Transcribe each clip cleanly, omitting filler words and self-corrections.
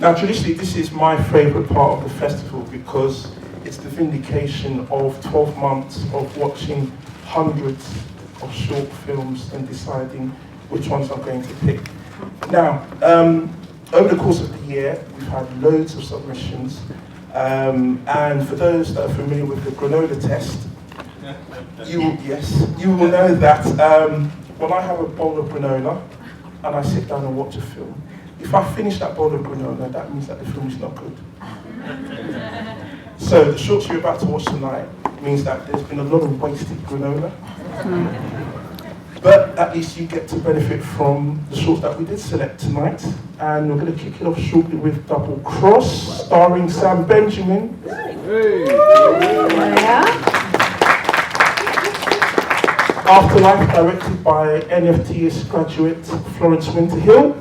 Now, traditionally, this is my favourite part of the festival because it's the vindication of 12 months of watching hundreds of short films and deciding which ones I'm going to pick. Now, over the course of the year, we've had loads of submissions, and for those that are familiar with the granola test, you will know that when I have a bowl of granola and I sit down and watch a film, if I finish that bowl of granola, that means that the film is not good. So the shorts you're about to watch tonight means that there's been a lot of wasted granola. But at least you get to benefit from the shorts that we did select tonight. And we're going to kick it off shortly with Double Cross, starring Sam Benjamin. Hey. Afterlife, directed by NFTS graduate Florence Winterhill.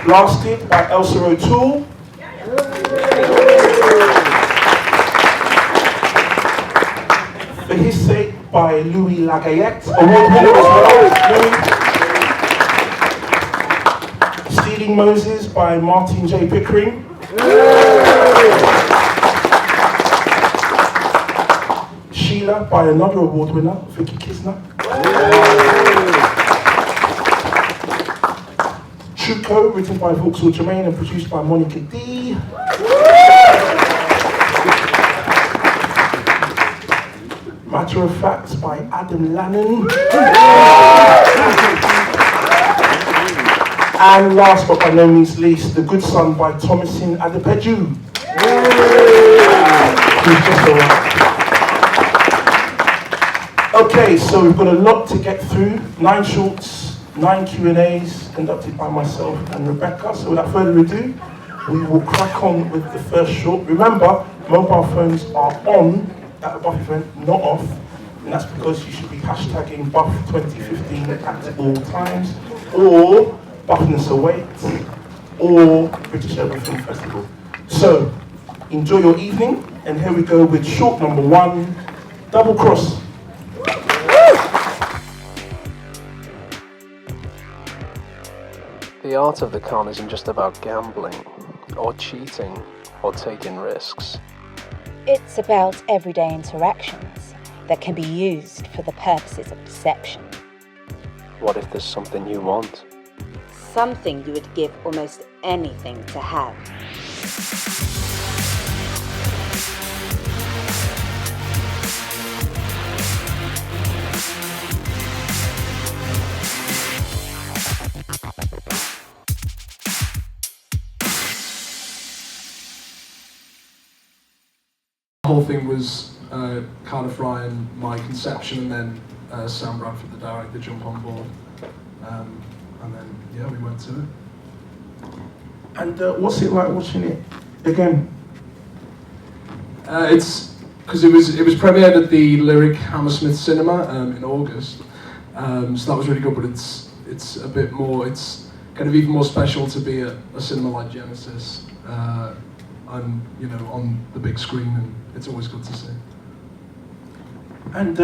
Blasted by Elsa O'Toole. For His Sake by Lagayette, award winner as well. Stealing Moses by Martin J. Pickering. Sheila by another award winner, Vicki Kisner. Truco, written by Vauxhall Jermaine and produced by Monica D. Matter of Fact by Adam Lannon. And last but by no means least, The Good Son by Tomisin Adepeju. Who's just alright. Okay, so we've got a lot to get through. 9 shorts, 9 Q&As, conducted by myself and Rebekah. So without further ado, we will crack on with the first short. Remember, mobile phones are on at the Buff event, not off. And that's because you should be hashtagging Buff 2015 at all times, or Buffness Awaits, or British Urban Film Festival. So, enjoy your evening, and here we go with short number 1, Double Cross. The art of the con isn't just about gambling, or cheating, or taking risks. It's about everyday interactions that can be used for the purposes of deception. What if there's something you want? Something you would give almost anything to have. The whole thing was Cardiff Ryan, my conception, and then Sam Bradford, the director, jump on board. And then, yeah, we went to it. And what's it like watching it again? It's because it was premiered at the Lyric Hammersmith Cinema in August, so that was really good. But it's a bit more. It's kind of even more special to be at a cinema like Genesis. I'm, on the big screen, and it's always good to see. And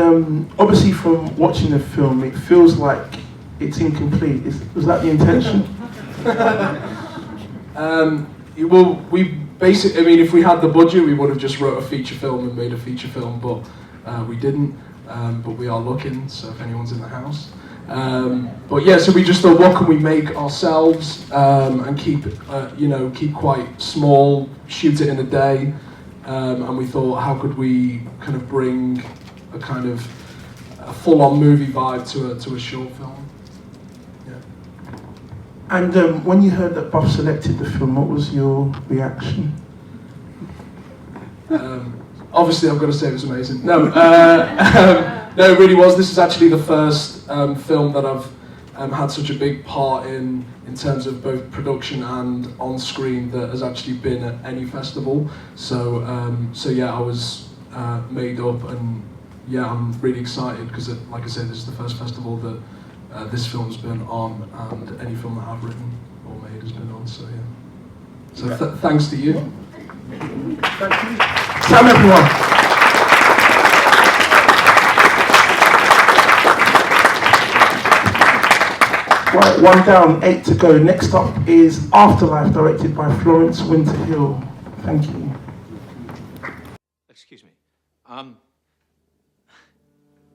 obviously from watching the film, it feels like it's incomplete. Was that the intention? Well, we basically, if we had the budget, we would have just wrote a feature film and made a feature film, but we didn't. But we are looking, so if anyone's in the house. But yeah, so we just thought, what can we make ourselves and keep quite small, shoot it in a day, and we thought, how could we kind of bring a kind of a full-on movie vibe to a short film? Yeah. And when you heard that Buff selected the film, what was your reaction? Obviously, I've got to say it was amazing. No, no, it really was. This is actually the first film that I've had such a big part in terms of both production and on screen that has actually been at any festival. So yeah, I was made up, and yeah, I'm really excited because, like I said, this is the first festival that this film's been on, and any film that I've written or made has been on. So yeah. So thanks to you. Thank you. Sam, everyone. Right, 1 down, 8 to go. Next up is Afterlife, directed by Florence Winterhill. Thank you. Excuse me.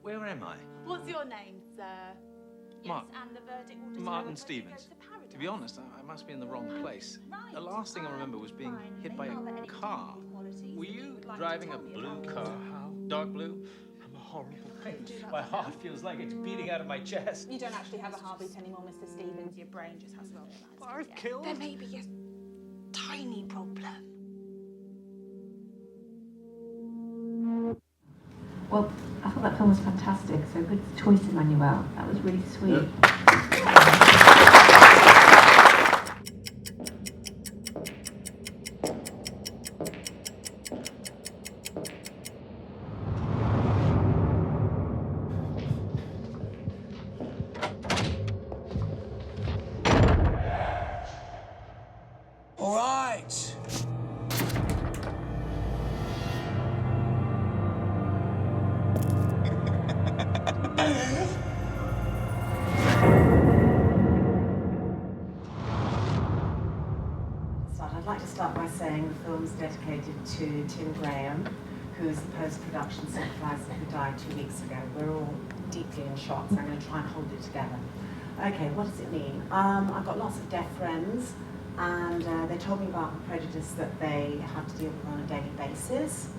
Where am I? What's your name, sir? Mark. Yes, and the verdict will determine Martin whether you Stevens. go to paradise. To be honest, I must be in the wrong place. Right. The last thing I remember was being Fine. hit They by are there a any car. qualities Were that you would like to driving a tell me blue about? car? How? Dark blue? I'm a horrible pain. My heart feels like it's beating out of my chest. You don't actually have a heartbeat anymore, Mr. Stevens. Your brain just hasn't realised. I've killed. There may be a tiny problem. Well, I thought that film was fantastic, so good choice, Emmanuel. That was really sweet. All right. I'd like to start by saying the film's dedicated to Tim Graham, who's the post-production supervisor who died 2 weeks ago. We're all deeply in shock, so I'm going to try and hold it together. Okay, what does it mean? I've got lots of deaf friends, and they told me about the prejudice that they have to deal with on a daily basis.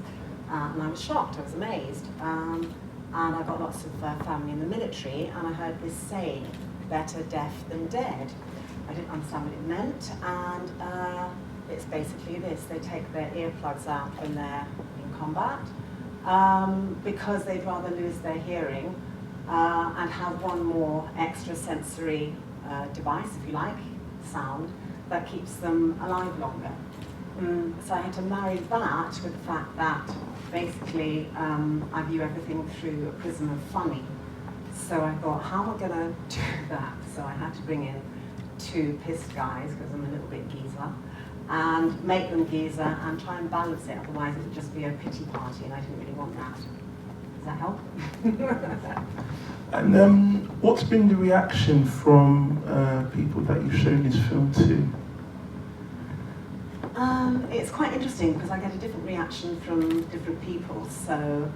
And I was shocked, I was amazed. And I got lots of family in the military, and I heard this saying, better deaf than dead. I didn't understand what it meant, and it's basically this: they take their earplugs out when they're in combat because they'd rather lose their hearing and have one more extra sensory device, if you like, sound, that keeps them alive longer. So I had to marry that with the fact that basically I view everything through a prism of funny. So I thought, how am I going to do that? So I had to bring in 2 pissed guys, because I'm a little bit geezer, and make them geezer and try and balance it, otherwise it would just be a pity party, and I didn't really want that. Does that help? And what's been the reaction from people that you've shown this film to? It's quite interesting because I get a different reaction from different people. So,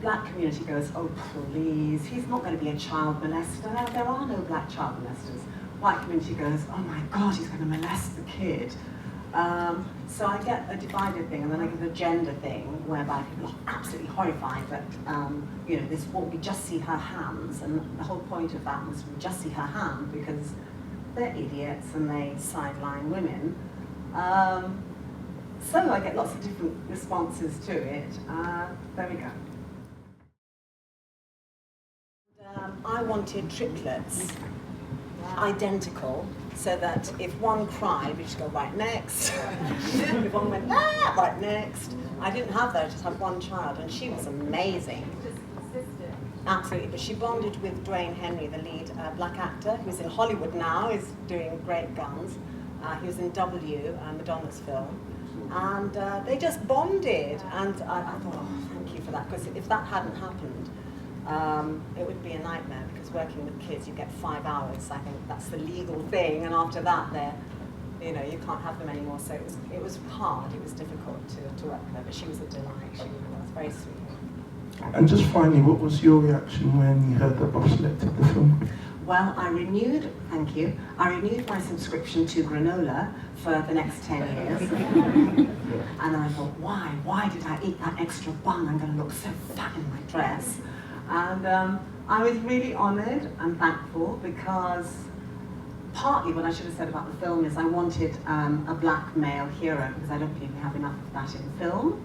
black community goes, oh please, he's not going to be a child molester. There are no black child molesters. White community goes, oh my God, he's going to molest the kid. So I get a divided thing, and then I get a gender thing whereby people are absolutely horrified that, you know, this we just see her hands, and the whole point of that was we just see her hand because they're idiots and they sideline women. So I get lots of different responses to it. There we go. I wanted triplets, identical, so that if one cried, we just go right next. If one went, ah, right next. I didn't have that, I just had one child, and she was amazing. Absolutely, but she bonded with Dwayne Henry, the lead black actor, who's in Hollywood now, is doing great guns. He was in W, Madonna's film. And they just bonded, and I thought, oh, thank you for that, because if that hadn't happened, it would be a nightmare, because working with kids, you get 5 hours. I think that's the legal thing, and after that, you know, you can't have them anymore. So it was hard. It was difficult to work with her, but she was a delight. She was very sweet. And just finally, what was your reaction when you heard that Bob selected the film? Well, I renewed my subscription to granola for the next 10 years. And I thought, why did I eat that extra bun? I'm going to look so fat in my dress. And I was really honoured and thankful, because partly what I should have said about the film is I wanted a black male hero, because I don't believe we have enough of that in film.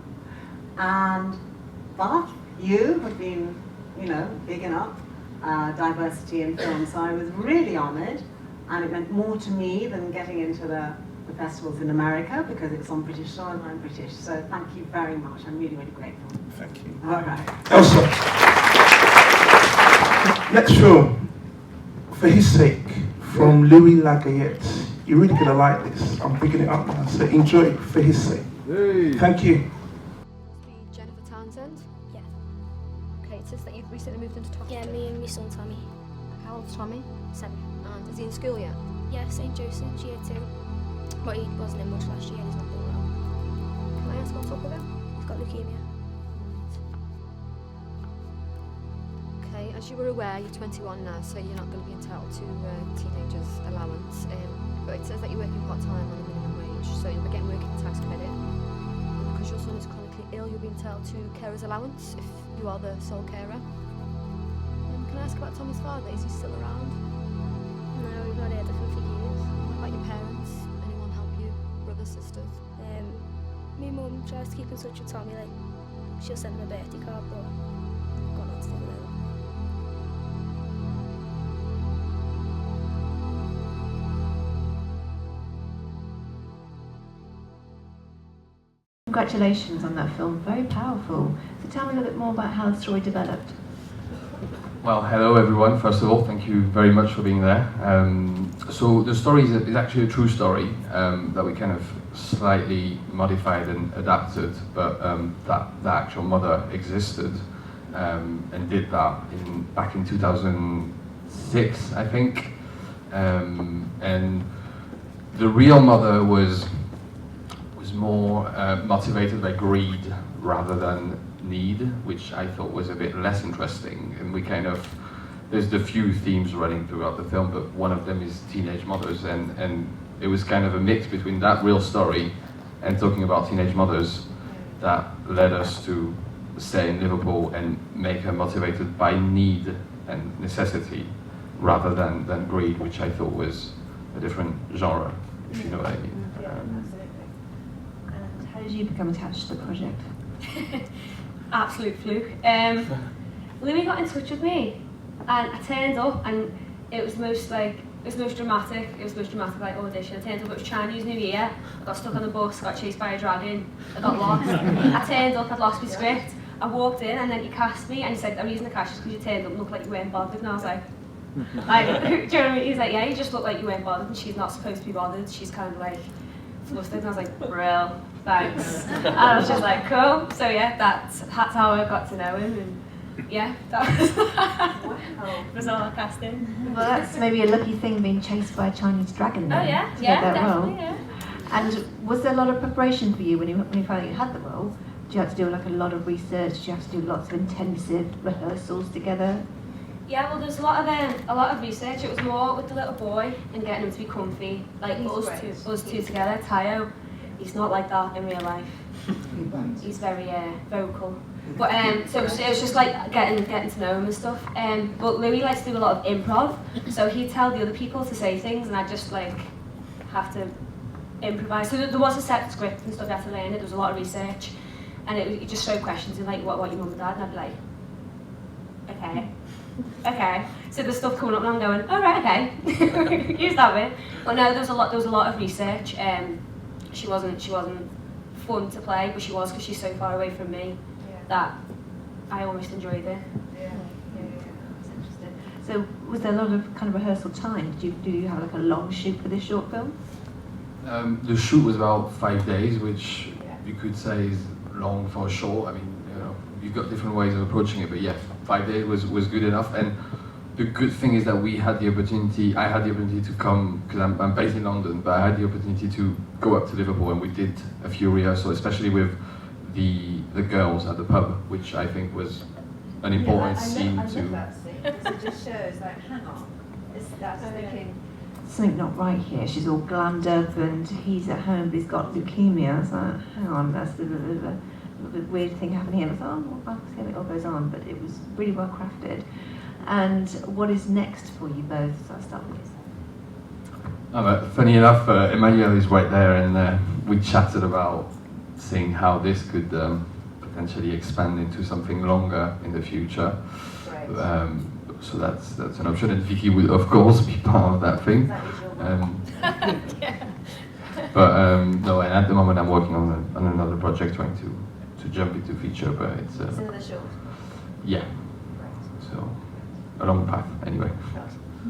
But you have been, you know, bigging up diversity in film, so I was really honoured, and it meant more to me than getting into the festivals in America, because it's on British soil and I'm British. So thank you very much. I'm really, really grateful. Thank you. All right. Elsa. Next film, For His Sake, from Louis Lagayette. You're really gonna like this. I'm picking it up now, so enjoy For His Sake. Hey. Thank you. Jennifer Townsend? Yeah. Okay, it says that you've recently moved into Tottenham. Yeah, me and my son Tommy. How old's Tommy? 7. And is he in school yet? Yeah, St. Joseph's, year 2. But he wasn't in much last year, he's not doing well. Can I ask what's up with him? He's got leukemia. Okay, as you were aware, you're 21 now, so you're not going to be entitled to teenagers' allowance. But it says that you're working part-time on a minimum wage, so you'll be getting working tax credit. And because your son is chronically ill, you'll be entitled to carer's allowance if you are the sole carer. Can I ask about Tommy's father? Is he still around? No, we've not heard of him for years. What about your parents? Anyone help you? Brothers, sisters? My mum tries to keep in touch with Tommy, like, she'll send him a birthday card, but I've got nothing to do with it. Congratulations on that film, very powerful. So tell me a little bit more about how the story developed. Well, hello everyone. First of all, thank you very much for being there. So the story is actually a true story that we kind of slightly modified and adapted, but that the actual mother existed and did that back in 2006, I think. And the real mother was more motivated by greed rather than need, which I thought was a bit less interesting. And we kind of, there's the few themes running throughout the film, but one of them is teenage mothers, and it was kind of a mix between that real story and talking about teenage mothers that led us to stay in Liverpool and make her motivated by need and necessity rather than greed, which I thought was a different genre, if you know what I mean. Yeah, absolutely. And how did you become attached to the project? Absolute fluke. Louis got in touch with me, and I turned up, and it was the most dramatic like audition. I turned up, it was Chinese New Year. I got stuck on the bus, got chased by a dragon, I got lost. I turned up, I'd lost my script. I walked in, and then he cast me, and he said, "The reason I cast you is because you turned up and looked like you weren't bothered." And I was like, do you know what I mean? He's like, "Yeah, you just look like you weren't bothered, and she's not supposed to be bothered. She's kind of like flustered." And I was like, "Brill, thanks." And I was just like, "Cool." So yeah, that's how I got to know him, and yeah, that was all casting. Well, that's maybe a lucky thing being chased by a Chinese dragon. Oh Then, yeah, to yeah, get that definitely, role. yeah. And was there a lot of preparation for you when you found out you had the role? Did you have to do like a lot of research? Did you have to do lots of intensive rehearsals together? Yeah, well, there's a lot of research. It was more with the little boy and getting him to be comfy, like us two together. Tayo, he's not like that in real life. He's very vocal. But so it was just like getting to know him and stuff. But Louis likes to do a lot of improv, so he'd tell the other people to say things, and I'd just like have to improvise. So there was a set script and stuff you had to learn it. There was a lot of research, and you just throw questions in like what your mum and dad, and I'd be like, okay. So there's stuff coming up, and I'm going, all right, okay, use that bit. But no, there was a lot of research. She wasn't fun to play, but she was because she's so far away from me that I almost enjoyed it. Yeah, that's interesting. So was there a lot of kind of rehearsal time? Do you have like a long shoot for this short film? The shoot was about 5 days, which you could say is long for a short. I mean, you know, you've got different ways of approaching it, but yeah, 5 days was good enough. And the good thing is that I had the opportunity to come, because I'm based in London, but I had the opportunity to go up to Liverpool, and we did a few rehearsals, especially with the girls at the pub, which I think was an important scene I to. love that scene, because it just shows, like, hang on, that's thinking, something not right here. She's all glammed up, and he's at home, but he's got leukemia. I was like, hang on, that's a little bit weird thing happening here. I thought, oh, well, see how it all goes on, but it was really well crafted. And what is next for you both? So I'll start with you. Funny enough, Emmanuel is right there, and we chatted about seeing how this could potentially expand into something longer in the future. Right. So that's an option, and Vicki would of course be part of that thing. But no, and at the moment I'm working on another project, trying to jump into feature, but it's another short. Yeah. Right. So a long path anyway.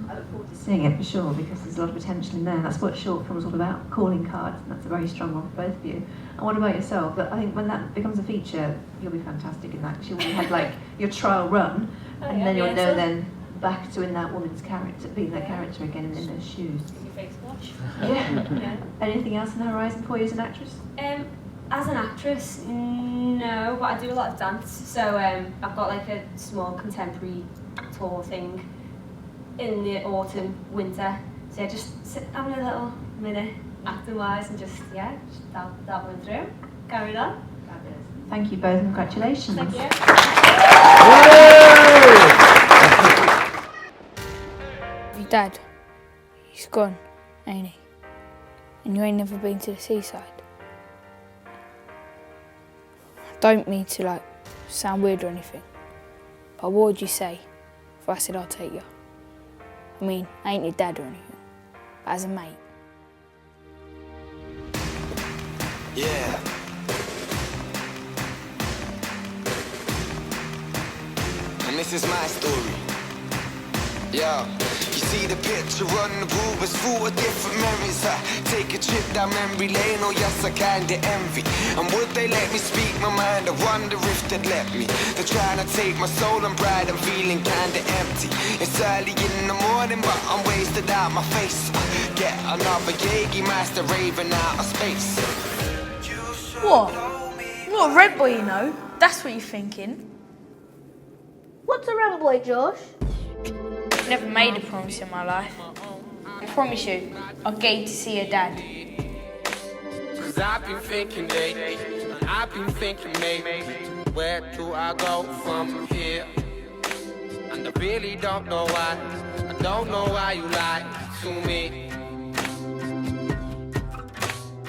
I look forward to seeing it for sure, because there's a lot of potential in there. That's what short film is all about, calling cards, and that's a very strong one for both of you. And what about yourself? But I think when that becomes a feature, you'll be fantastic in that, because you'll have like your trial run, and then you'll know then back to in that woman's character, being that character again in those shoes. Your face wash. Yeah. Anything else on the horizon for you as an actress? As an actress, no, but I do a lot of dance. So I've got like a small contemporary tour thing in the autumn, winter. So yeah, just having a little minute acting-wise and just dabbling through. Carry on. Fabulous. Thank you both. Congratulations. Thank you. Your dad, he's gone, ain't he? And you ain't never been to the seaside. I don't mean to sound weird or anything, but what would you say if I said I'll take you? I mean, I ain't your dad or anything, but as a mate. Yeah. And this is my story. Yeah. You see the picture on the wall was full of different memories. I take a trip down memory lane, oh yes I kinda envy. And would they let me speak my mind? I wonder if they'd let me. They're trying to take my soul and pride, I'm feeling kinda empty. It's early in the morning but I'm wasted out my face. Get another Jaeger master raving out of space. What? Not a red boy, you know. That's what you're thinking. What's a red boy, Josh? I've never made a promise in my life. I promise you, I'll get you to see your dad. Cause I've been thinking, I've been thinking, maybe, where do I go from here? And I really don't know why. I don't know why you lied to me.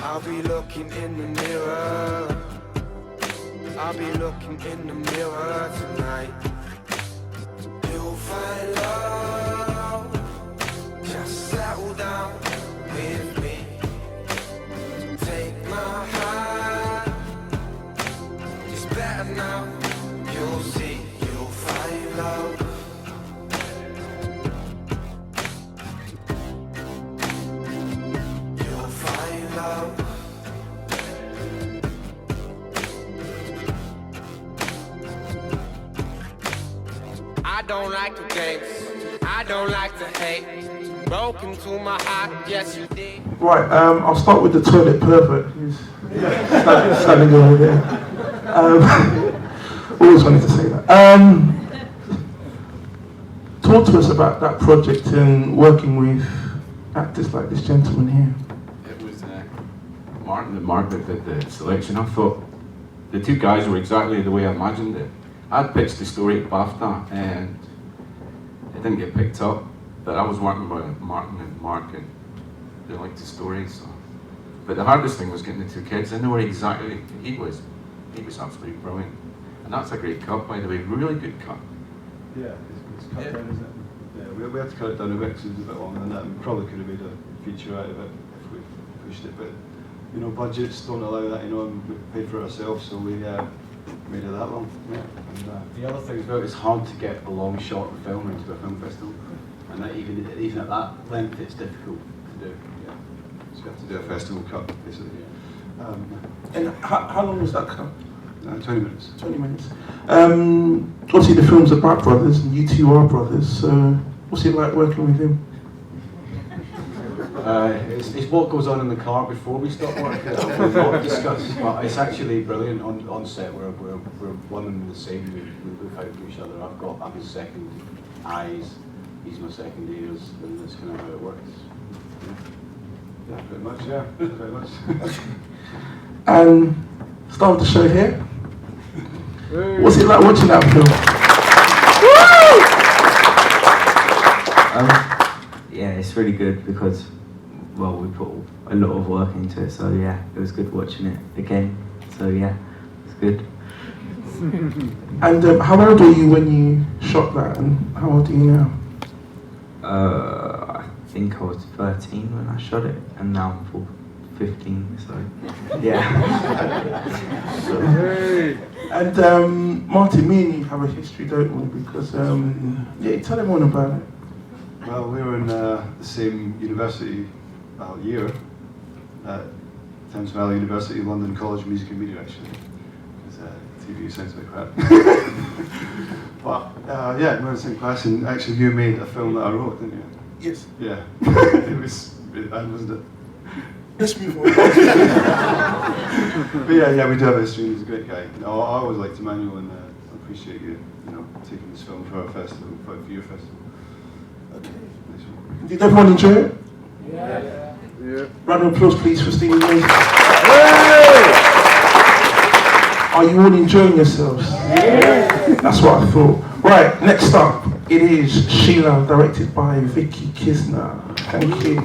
I'll be looking in the mirror. I'll be looking in the mirror tonight. You'll find love. Just settle down with me. Take my hand. It's better now. You'll see. You'll find love. You'll find love. I don't like the games, I don't like to hate. Broken to my heart, yes you did. Right, I'll start with the toilet pervert who's standing over there. Always wanted to say that. Talk to us about that project and working with actors like this gentleman here. It was Martin and Margaret did the selection. I thought the two guys were exactly the way I imagined it. I'd pitched the story at BAFTA and it didn't get picked up, but I was working with Martin and Mark and they liked the story. So. But the hardest thing was getting the two kids in. They were exactly, he was absolutely brilliant. And that's a great cut, by the way, really good cut. Yeah, it's cut down, isn't it? Yeah, we had to cut it down a bit because it was a bit longer than that. We probably could have made a feature out of it if we pushed it, but you know, budgets don't allow that, you know, and we paid for it ourselves, so we made it that long. Yeah. And, the other thing as well, it's hard to get a long short film into a film festival, and that even at that length, it's difficult to do. Yeah. So you have to do a festival cut, basically. Yeah. And how long was that cut? 20 minutes. 20 minutes. Obviously the film's about brothers, and you two are brothers, so what's it like working with him? It's what goes on in the car before we start work that we'll not discuss, but it's actually brilliant on set. We're one and the same. We look out for each other. I'm his second eyes, he's my second ears, and that's kind of how it works. Yeah, pretty much. Yeah, very much. And start with the show here. What's it like watching that film? Yeah, it's really good because, well, we put a lot of work into it, so yeah, it was good watching it again. So yeah, it's good. And how old were you when you shot that, and how old are you now? I think I was 13 when I shot it, and now I'm 15, so yeah. And Martin, me and you have a history, don't we? Because, yeah, tell everyone about it. Well, we were in the same university year at Thames Valley University, London College of Music and Media, actually. As TV sounds like crap. But yeah, Mother St. Class, and actually you made a film that I wrote, didn't you? Yes. Yeah. It was, wasn't it? Let's move on. But yeah, we do have a history. He's a great guy. No, I always liked Emmanuel, and I appreciate you taking this film for our festival, for your festival. Okay. Did everyone enjoy it? Yeah. Round of applause, please, for Stephen. Are you all enjoying yourselves? Yeah. That's what I thought. Right, next up, it is Sheila, directed by Vicki Kisner. Thank you.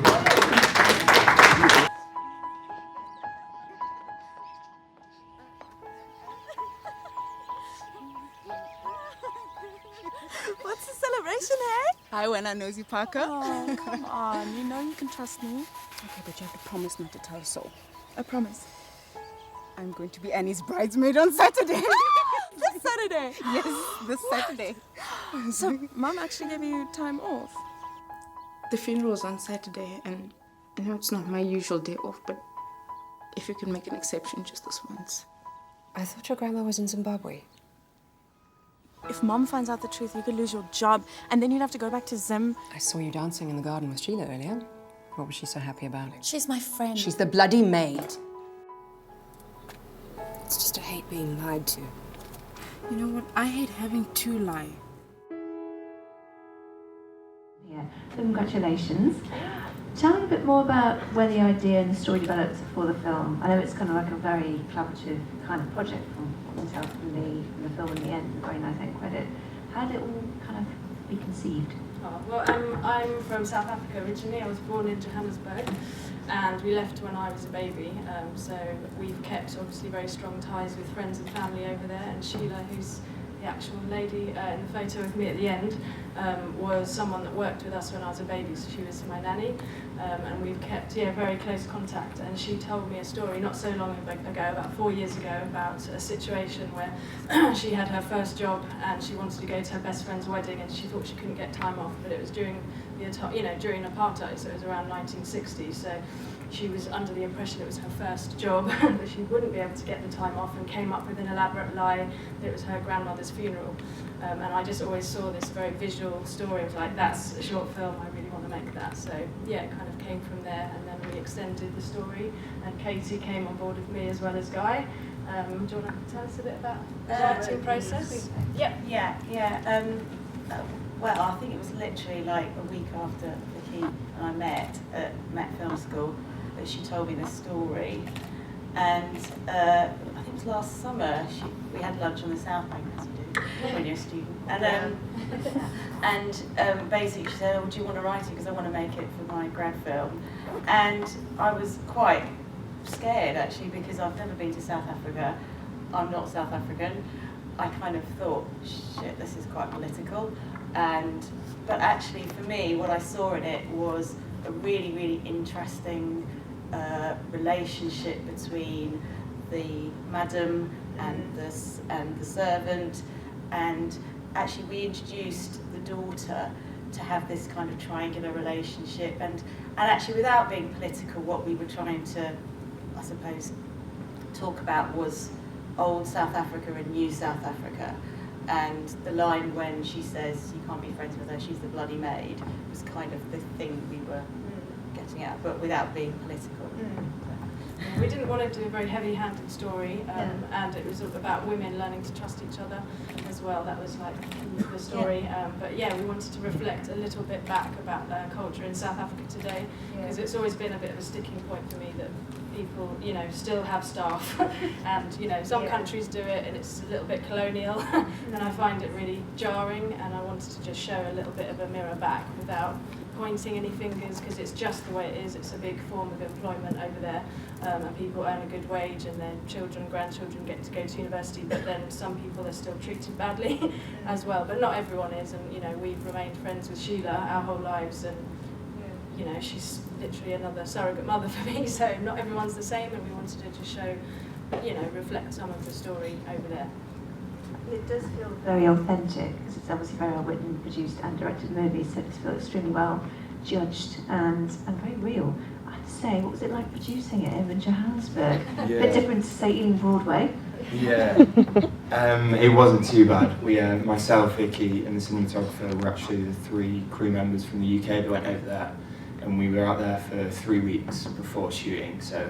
What's the celebration, hey? Ioanna knows you, Parker. Oh, come on. You know you can trust me. Okay, but you have to promise not to tell a soul. I promise. I'm going to be Annie's bridesmaid on Saturday. This Saturday? Yes, this Saturday. So, Mum actually gave you time off? The funeral's on Saturday, and I know it's not my usual day off, but if you can make an exception just this once. I thought your grandma was in Zimbabwe. If Mum finds out the truth, you could lose your job, and then you'd have to go back to Zim. I saw you dancing in the garden with Sheila earlier. What was she so happy about? She's my friend. She's the bloody maid. It's just I hate being lied to. You know what? I hate having to lie. Yeah, congratulations. Tell me a bit more about where the idea and the story developed for the film. I know it's kind of like a very collaborative kind of project from myself and the film in the end, a very nice end credit. How did it all kind of be conceived? Oh, well, I'm from South Africa originally. I was born in Johannesburg, and we left when I was a baby. So we've kept obviously very strong ties with friends and family over there. And Sheila, who's the actual lady in the photo with me at the end, was someone that worked with us when I was a baby. So she was my nanny, and we've kept very close contact. And she told me a story not so long ago, about 4 years ago, about a situation where she had her first job and she wanted to go to her best friend's wedding, and she thought she couldn't get time off, but it was during during apartheid, so it was around 1960. So she was under the impression it was her first job, that she wouldn't be able to get the time off, and came up with an elaborate lie that it was her grandmother's funeral. And I just always saw this very visual story of like, that's a short film, I really want to make that. So yeah, it kind of came from there, and then we extended the story, and Katey came on board with me as well as Guy. Do you want to tell us a bit about the writing process? Yeah. Well, I think it was literally like a week after Vicki and I met at Met Film School that she told me this story. And I think it was last summer, we had lunch on the South Bank, as you do when you're a student. And basically she said, oh, do you want to write it? Because I want to make it for my grad film. And I was quite scared, actually, because I've never been to South Africa. I'm not South African. I kind of thought, shit, this is quite political. But actually, for me, what I saw in it was a really, really interesting relationship between the madam and the servant, and actually we introduced the daughter to have this kind of triangular relationship, and actually without being political, what we were trying to, I suppose, talk about was old South Africa and new South Africa. And the line when she says you can't be friends with her, she's the bloody maid, was kind of the thing we were getting at, but without being political. We didn't want to do a very heavy-handed story, and it was about women learning to trust each other as well. That was like the story. But yeah, we wanted to reflect a little bit back about culture in South Africa today, because it's always been a bit of a sticking point for me that people, still have staff, and some countries do it, and it's a little bit colonial, and I find it really jarring. And I wanted to just show a little bit of a mirror back without pointing any fingers, because it's just the way it is. It's a big form of employment over there, and people earn a good wage, and their children, grandchildren get to go to university, but then some people are still treated badly as well. But not everyone is, and we've remained friends with Sheila our whole lives, and she's literally another surrogate mother for me, so not everyone's the same, and we wanted to just show, reflect some of the story over there. It does feel very authentic, because it's obviously very well written, produced and directed movie, so it feels extremely well judged and very real. I have to say, what was it like producing it in Johannesburg? A bit different to, say, Ealing Broadway. Yeah, it wasn't too bad. We, myself, Vicki, and the cinematographer were actually the 3 crew members from the UK that went over there, and we were out there for 3 weeks before shooting. So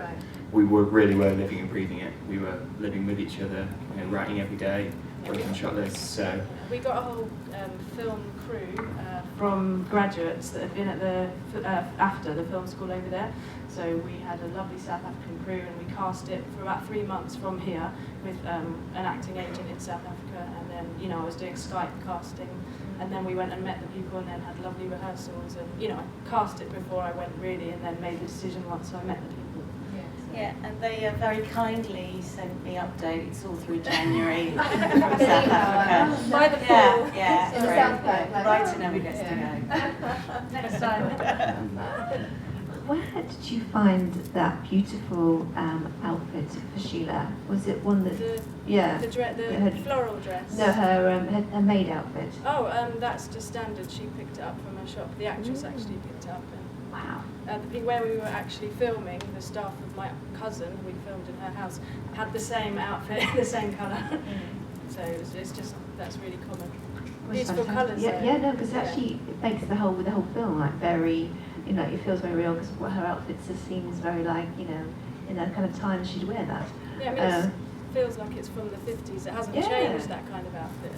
we were living and breathing it. We were living with each other, writing every day, working on shot lists. So we got a whole film crew from graduates that had been at the after the film school over there. So we had a lovely South African crew, and we cast it for about 3 months from here with an acting agent in South Africa, and then I was doing Skype casting, and then we went and met the people, and then had lovely rehearsals, and I cast it before I went really, and then made the decision once I met the people. Yeah, and they very kindly sent me updates all through January from South Africa. By the fall. Yeah, in the great. South Bank. Right, never gets to go. Next time. Where did you find that beautiful outfit for Sheila? Was it one that... The floral dress? No, her maid outfit. Oh, that's just standard. She picked it up from her shop. The actress actually picked it up. Wow. Where we were actually filming, the staff of my cousin, who we filmed in her house, had the same outfit, the same colour. So it's just, that's really common. Beautiful colours. Yeah, no, because actually it makes the whole film like very, it feels very real, because what her outfits just seems very like, in that kind of time she'd wear that. Yeah, I mean, it feels like it's from the 50s. It hasn't changed, that kind of outfit.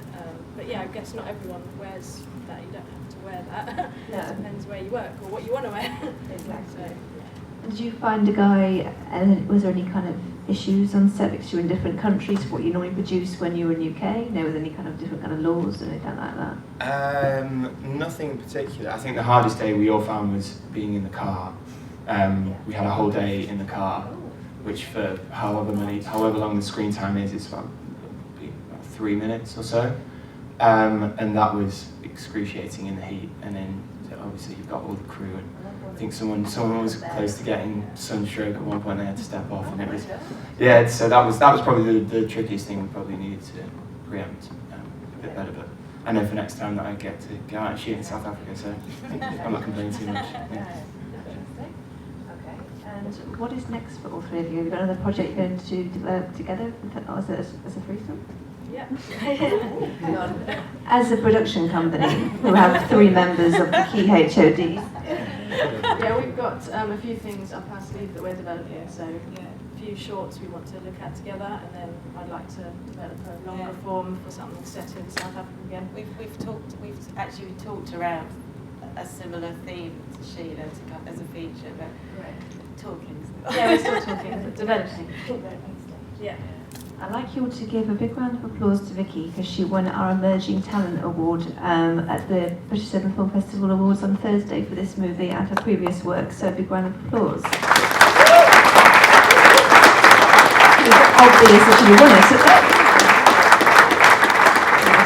But yeah, I guess not everyone wears that. You don't have to wear that. No. It depends where you work or what you want to wear. Exactly. So, Did you find a guy, and was there any kind of issues on set because you were in different countries, what you normally produce when you were in UK? Was there any kind of different kind of laws or anything like that? Nothing in particular. I think the hardest day we all found was being in the car. We had a whole day in the car, which for however long the screen time is, it's about 3 minutes or so. And that was excruciating in the heat. And then obviously you've got all the crew, and I think someone was close to getting sunstroke at one point. They had to step off, and it was so that was probably the trickiest thing we probably needed to preempt a bit better. But I know for next time that I get to go out and shoot in South Africa, so I'm not complaining too much. Yeah. And what is next for all 3 of you? Have you got another project you're going to develop together as a threesome? Yeah. As a production company who have 3 members of the key HODs. Yeah, we've got a few things up our sleeve that we're developing. So a few shorts we want to look at together, and then I'd like to develop a longer form for something set in South Africa again. We've actually talked around a similar theme to Sheila to come as a feature, but talking. Yeah, we're still talking, but developing. Yeah. I'd like you all to give a big round of applause to Vicki, because she won our Emerging Talent Award at the British Film Festival Awards on Thursday for this movie and her previous work, so a big round of applause. It's obvious that she won it.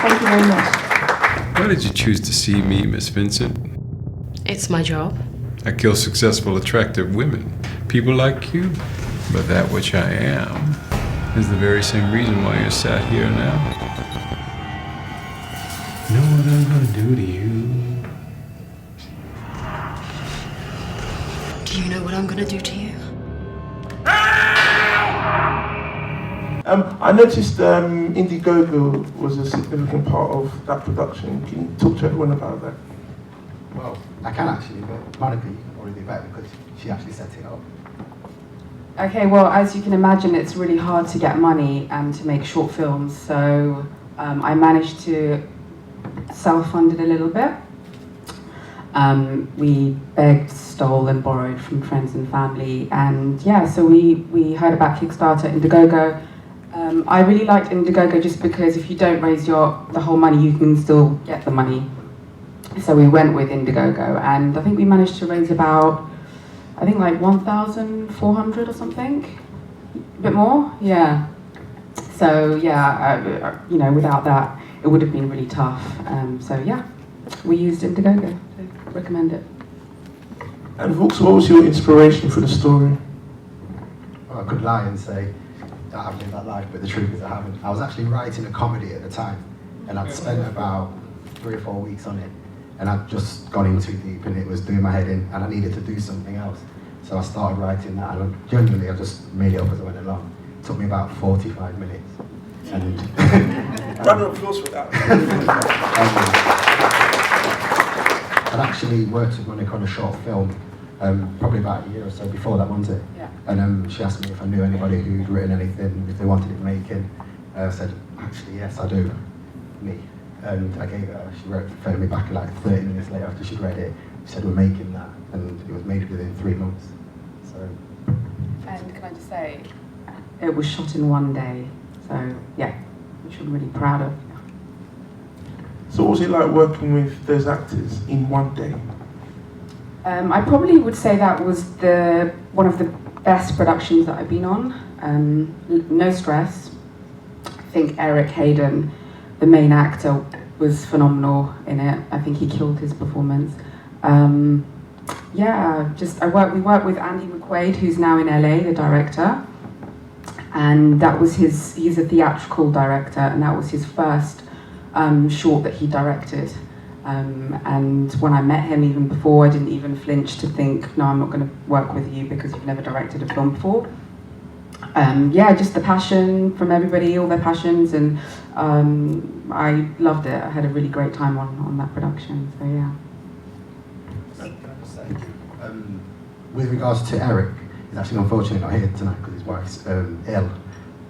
Thank you very much. Why did you choose to see me, Miss Vincent? It's my job. I kill successful, attractive women, people like you. But that which I am is the very same reason why you're sat here now. Know what I'm gonna do to you? Do you know what I'm gonna do to you? I noticed Indiegogo was a significant part of that production. Can you talk to everyone about that? Well, I can actually, but Monica, you can already do better because she actually set it up. Okay, well, as you can imagine, it's really hard to get money and to make short films, so I managed to self-fund it a little bit. We begged, stole and borrowed from friends and family, and so we heard about Kickstarter, Indiegogo. I really liked Indiegogo just because if you don't raise the whole money, you can still get the money. So we went with Indiegogo, and I think we managed to raise about, like 1,400 or something, a bit more, yeah. So without that, it would have been really tough. We used Indiegogo to recommend it. And Vauxhall, what was your inspiration for the story? Well, I could lie and say that I've lived that life, but the truth is I haven't. I was actually writing a comedy at the time, and I'd spent about 3 or 4 weeks on it, and I'd just gone in too deep, and it was doing my head in, and I needed to do something else. So I started writing that, and genuinely I just made it up as I went along. took me about 45 minutes. And round of applause for that. I'd actually worked with Monica on a short film, probably about a year or so before that, wasn't it? Yeah. And she asked me if I knew anybody who'd written anything, if they wanted it making. I said, actually, yes, I do. Me. And I gave her, she phoned me back like 30 minutes later after she'd read it. She said, we're making that. And it was made within 3 months. So. And can I just say, it was shot in 1 day. So, yeah, which I'm really proud of. So what was it like working with those actors in 1 day? I probably would say that was one of the best productions that I've been on. No stress. I think Eric Hayden, the main actor, was phenomenal in it. I think he killed his performance. Yeah, we worked with Andy McQuaid, who's now in LA, the director. And that was he's a theatrical director, and that was his first short that he directed. And when I met him, even before, I didn't even flinch to think, no, I'm not going to work with you because you've never directed a film before. Yeah, just the passion from everybody, all their passions, and I loved it. I had a really great time on that production, so yeah. With regards to Eric, he's actually unfortunately not here tonight because his wife's ill.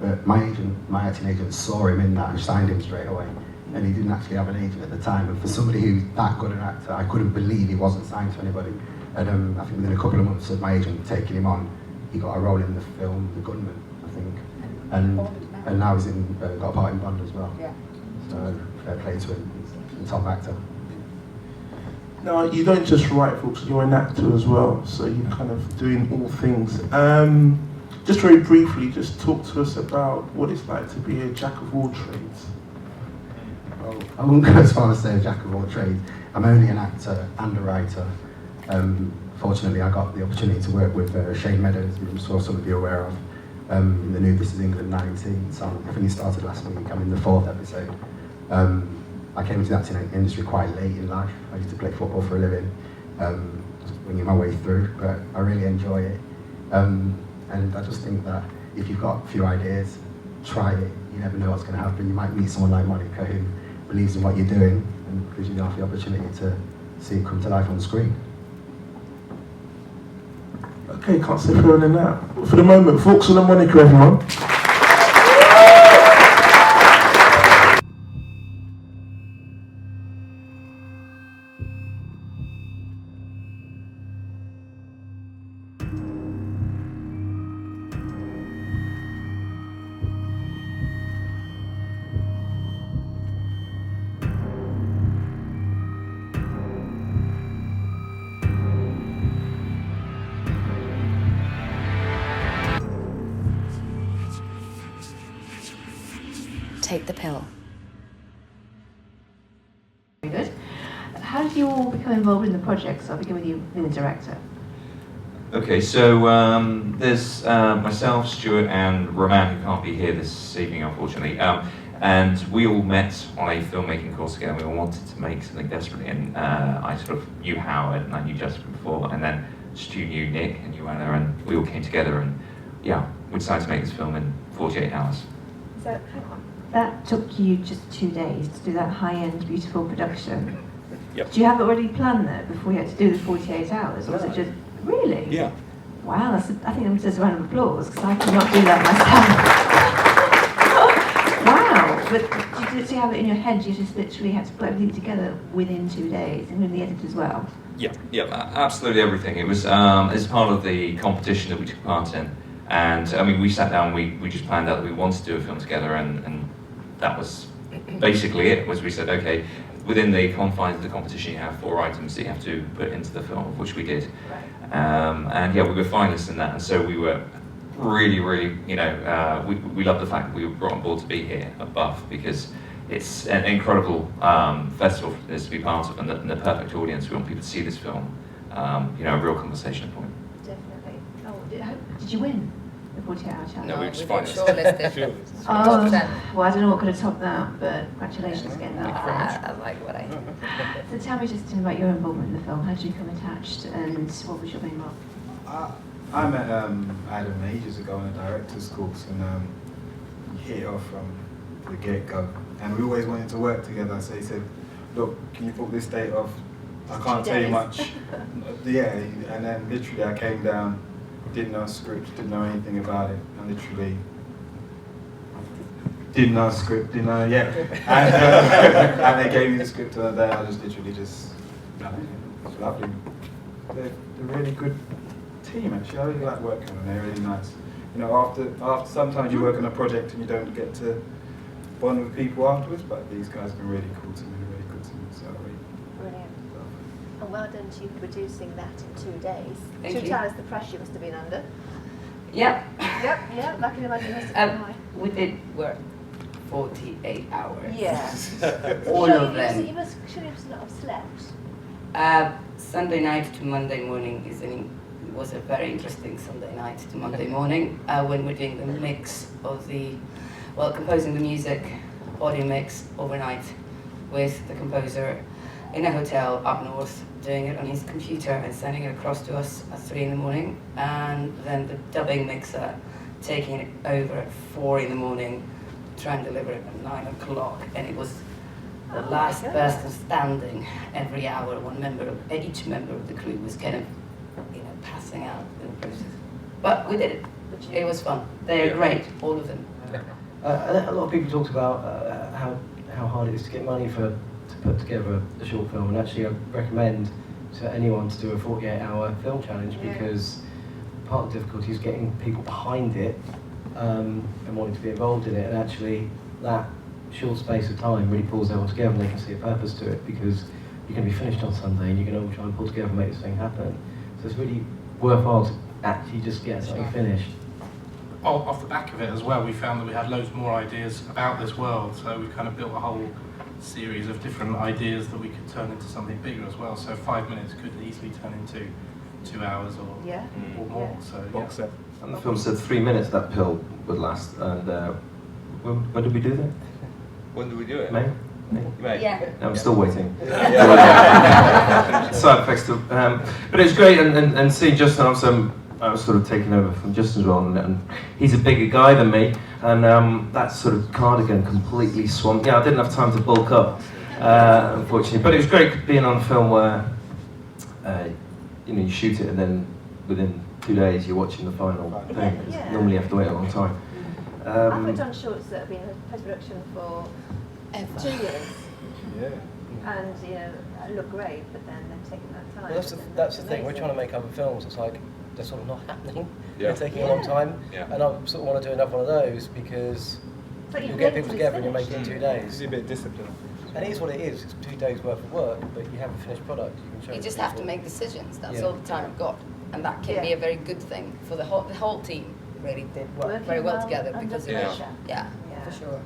But my acting agent saw him in that and signed him straight away. And he didn't actually have an agent at the time. And for somebody who's that good an actor, I couldn't believe he wasn't signed to anybody. And I think within a couple of months of my agent taking him on, he got a role in the film The Gunman, I think. And now he's got a part in Bond as well. Yeah. So fair play to him. He's a top actor. Now, you don't just write books, you're an actor as well, so you're kind of doing all things. Just very briefly, just talk to us about what it's like to be a jack of all trades. Well, I wouldn't go as far as say a jack of all trades. I'm only an actor and a writer. Fortunately, I got the opportunity to work with Shane Meadows, who I'm sure some of you are aware of, in the new This Is England 19. So I think he started last week. I'm in the 4th episode. I came into the acting industry quite late in life. I used to play football for a living, just bringing my way through, but I really enjoy it. And I just think that if you've got a few ideas, try it. You never know what's going to happen. You might meet someone like Monica who believes in what you're doing and gives you the opportunity to see it come to life on the screen. Okay, can't say further than that. For the moment, Vauxhall and Monica, everyone. Take the pill. Very good. How did you all become involved in the project? So I'll begin with you, being the director. Okay, so there's myself, Stuart, and Roman, who can't be here this evening, unfortunately. And we all met on a filmmaking course together. We all wanted to make something desperately, and I sort of knew Howard, and I knew Jessica before, and then Stu knew Nick and Ioanna, and we all came together, and yeah, we decided to make this film in 48 hours. So that took you just 2 days to do that high-end, beautiful production. Yep. Do you have it already planned there before you had to do the 48 hours, or was it just really? Yeah. Wow, I think I'm just a round of applause because I cannot do that myself. Wow, but did you have it in your head? You just literally had to put everything together within 2 days, including the edit as well. Yeah, absolutely everything. It was as part of the competition that we took part in, and I mean, we sat down, we just planned out that we wanted to do a film together, and that was basically it. Was we said, okay, within the confines of the competition, you have 4 items that you have to put into the film, which we did. And yeah, we were finalists in that, and so we were really, you know, we love the fact that we were brought on board to be here at Buff, because it's an incredible festival for this to be part of, and the perfect audience. We want people to see this film, you know, a real conversation point. Definitely. Oh, did you win the 48-hour challenge? No, we were just finalists. Shortlisted. Well, I don't know what could have topped that, but congratulations again. I like what I So tell me just about your involvement in the film. How did you become attached, and what was your main role? I met Adam ages ago in a director's course, and he hit it off from the get-go. And we always wanted to work together, so he said, look, can you book this date off? I can't tell you much. Yeah, and then literally I came down, didn't know a script, didn't know anything about it, and literally didn't know a script, didn't know, yeah. And they gave me the script on the day, I just literally just, it's lovely. They're a really good team actually, I really like working on them, they're really nice. You know, after sometimes you work on a project and you don't get to bond with people afterwards, but these guys have been really cool to me, really good to me, so I really Brilliant. And well done to you producing that in 2 days. Thank Should you. tell us the pressure you must have been under. Yep. Yep, I can imagine you must have been high. We did work 48 hours. Yeah. All Sure, of them. You must not have slept. Sunday night to Monday morning was a very interesting Sunday night to Monday morning when we're doing the mix of composing the music, audio mix overnight with the composer in a hotel up north, doing it on his computer and sending it across to us at 3 in the morning, and then the dubbing mixer taking it over at 4 in the morning, trying to deliver it at 9 o'clock, and it was the last person standing every hour. Each member of the crew was kind of, passing out in the process. But we did it. It was fun. They're great, all of them. A lot of people talked about how hard it is to get money to put together a short film, and actually I recommend to anyone to do a 48-hour film challenge, because part of the difficulty is getting people behind it and wanting to be involved in it, and actually that short space of time really pulls everyone together and they can see a purpose to it, because you're going to be finished on Sunday and you're going to all try and pull together and make this thing happen. So it's really worthwhile to actually just get something finished. Off the back of it as well, we found that we had loads more ideas about this world, so we kind of built a whole series of different ideas that we could turn into something bigger as well. So 5 minutes could easily turn into 2 hours or more. So box set. And the film said 3 minutes that pill would last. And when did we do that? When did we do it? May? Yeah. I'm still waiting. Side effects too. But it's great, and seeing Justin, also I was sort of taking over from Justin's role, and he's a bigger guy than me, and that sort of cardigan completely swamped. Yeah, I didn't have time to bulk up, unfortunately. But it was great being on a film where you shoot it and then within 2 days you're watching the final thing. Yeah. Normally you have to wait a long time. I've worked on shorts that have been in post-production for 2 years. Yeah. And look great, but then they're taking that time. Well, that's the thing. We're trying to make other films. It's like they're sort of not happening. Yeah. They're taking a long time, Yeah. and I sort of want to do another one of those because But you'll you've get made people it together and you finished. make it in 2 days. It's a bit disciplined. And it is what it is. It's 2 days worth of work, but you have a finished product. You can show You it just to have to people. make decisions. That's Yeah. all the time I've got, and that can be a very good thing for the whole team. Really did work Working very well well together under because pressure. yeah, for sure.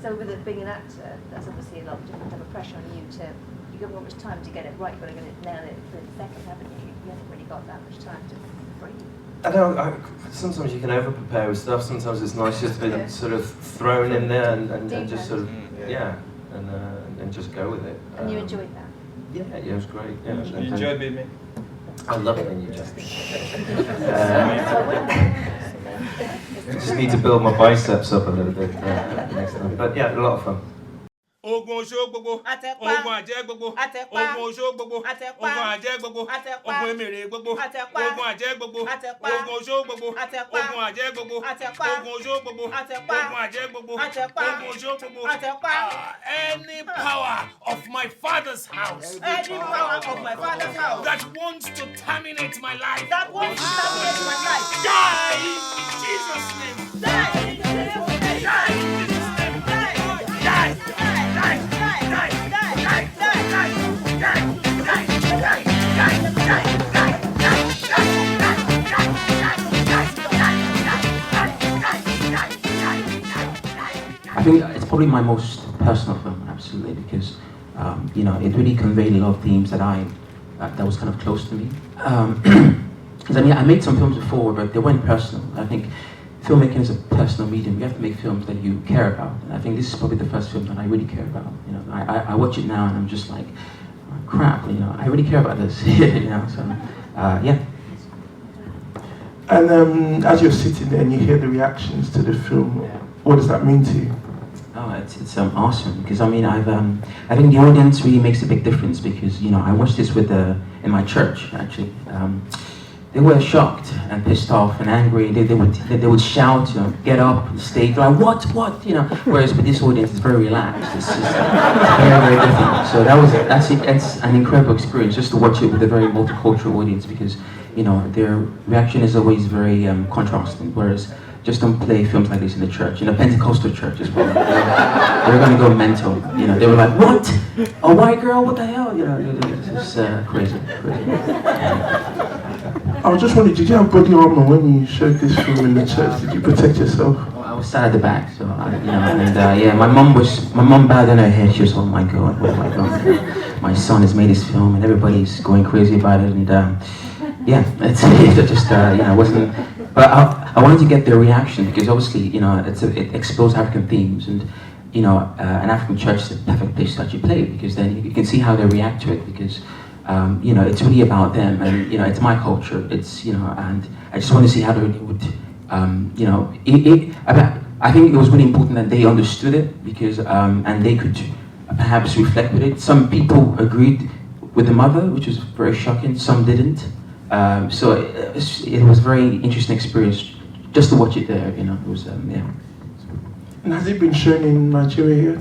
So with it being an actor, that's obviously a lot different type of pressure on you to, you haven't got much time to get it right, you've got to get it, nail it for the second, haven't you? You haven't really got that much time to breathe. I know, sometimes you can over-prepare with stuff, sometimes it's nice just to be sort of thrown in there and just sort of, and just go with it. And you enjoyed that? Yeah, it was great. Yeah, You enjoyed being me? I love it when you just... I just need to build my biceps up a little bit next time. But yeah, a lot of fun. Ogun oṣó gbogbo, ogun àjẹ́ gbogbo, ogun oṣó gbogbo, ogun àjẹ́ gbogbo, ogun emèrè gbogbo, ogun àjẹ́ gbogbo, ogun oṣó gbogbo, ogun àjẹ́ gbogbo, ogun oṣó gbogbo, ogun àjẹ́ gbogbo, ogun oṣó gbogbo. Any power of my father's house, Any power of my father's house that wants to terminate my life, that wants to terminate my life, die in Jesus' name. Die in the name of Jesus. Die in Jesus' name. Die. I think it's probably my most personal film, absolutely, because it really conveyed a lot of themes that that was kind of close to me. Because I made some films before, but they weren't personal. I think filmmaking is a personal medium. You have to make films that you care about, and I think this is probably the first film that I really care about. I watch it now and I'm just like, oh, crap. I really care about this. So yeah. And as you're sitting there and you hear the reactions to the film, what does that mean to you? Oh, it's awesome because I mean I think the audience really makes a big difference because I watched this with in my church actually. They were shocked and pissed off and angry. They would shout, get up on the stage, like what, Whereas with this audience, it's very relaxed. It's just very, very different. So that's an incredible experience just to watch it with a very multicultural audience because their reaction is always very contrasting. Whereas just don't play films like this in the church, Pentecostal church as well. They're going to go mental. They were like, what? A white girl? What the hell? It's crazy. I was just wondering, did you have body armor when you showed this film in the church? Did you protect yourself? I was sat at the back, so my mom bowed on her head. She was, oh my God, my son has made this film, and everybody's going crazy about it, and it just wasn't. But I wanted to get their reaction because obviously, it explores African themes, and an African church is the perfect place to actually play it because then you can see how they react to it because. It's really about them, and it's my culture. It's and I just want to see how they would, I think it was really important that they understood it because, and they could perhaps reflect with it. Some people agreed with the mother, which was very shocking. Some didn't. So it was a very interesting experience just to watch it there. It was And has it been shown in Nigeria yet?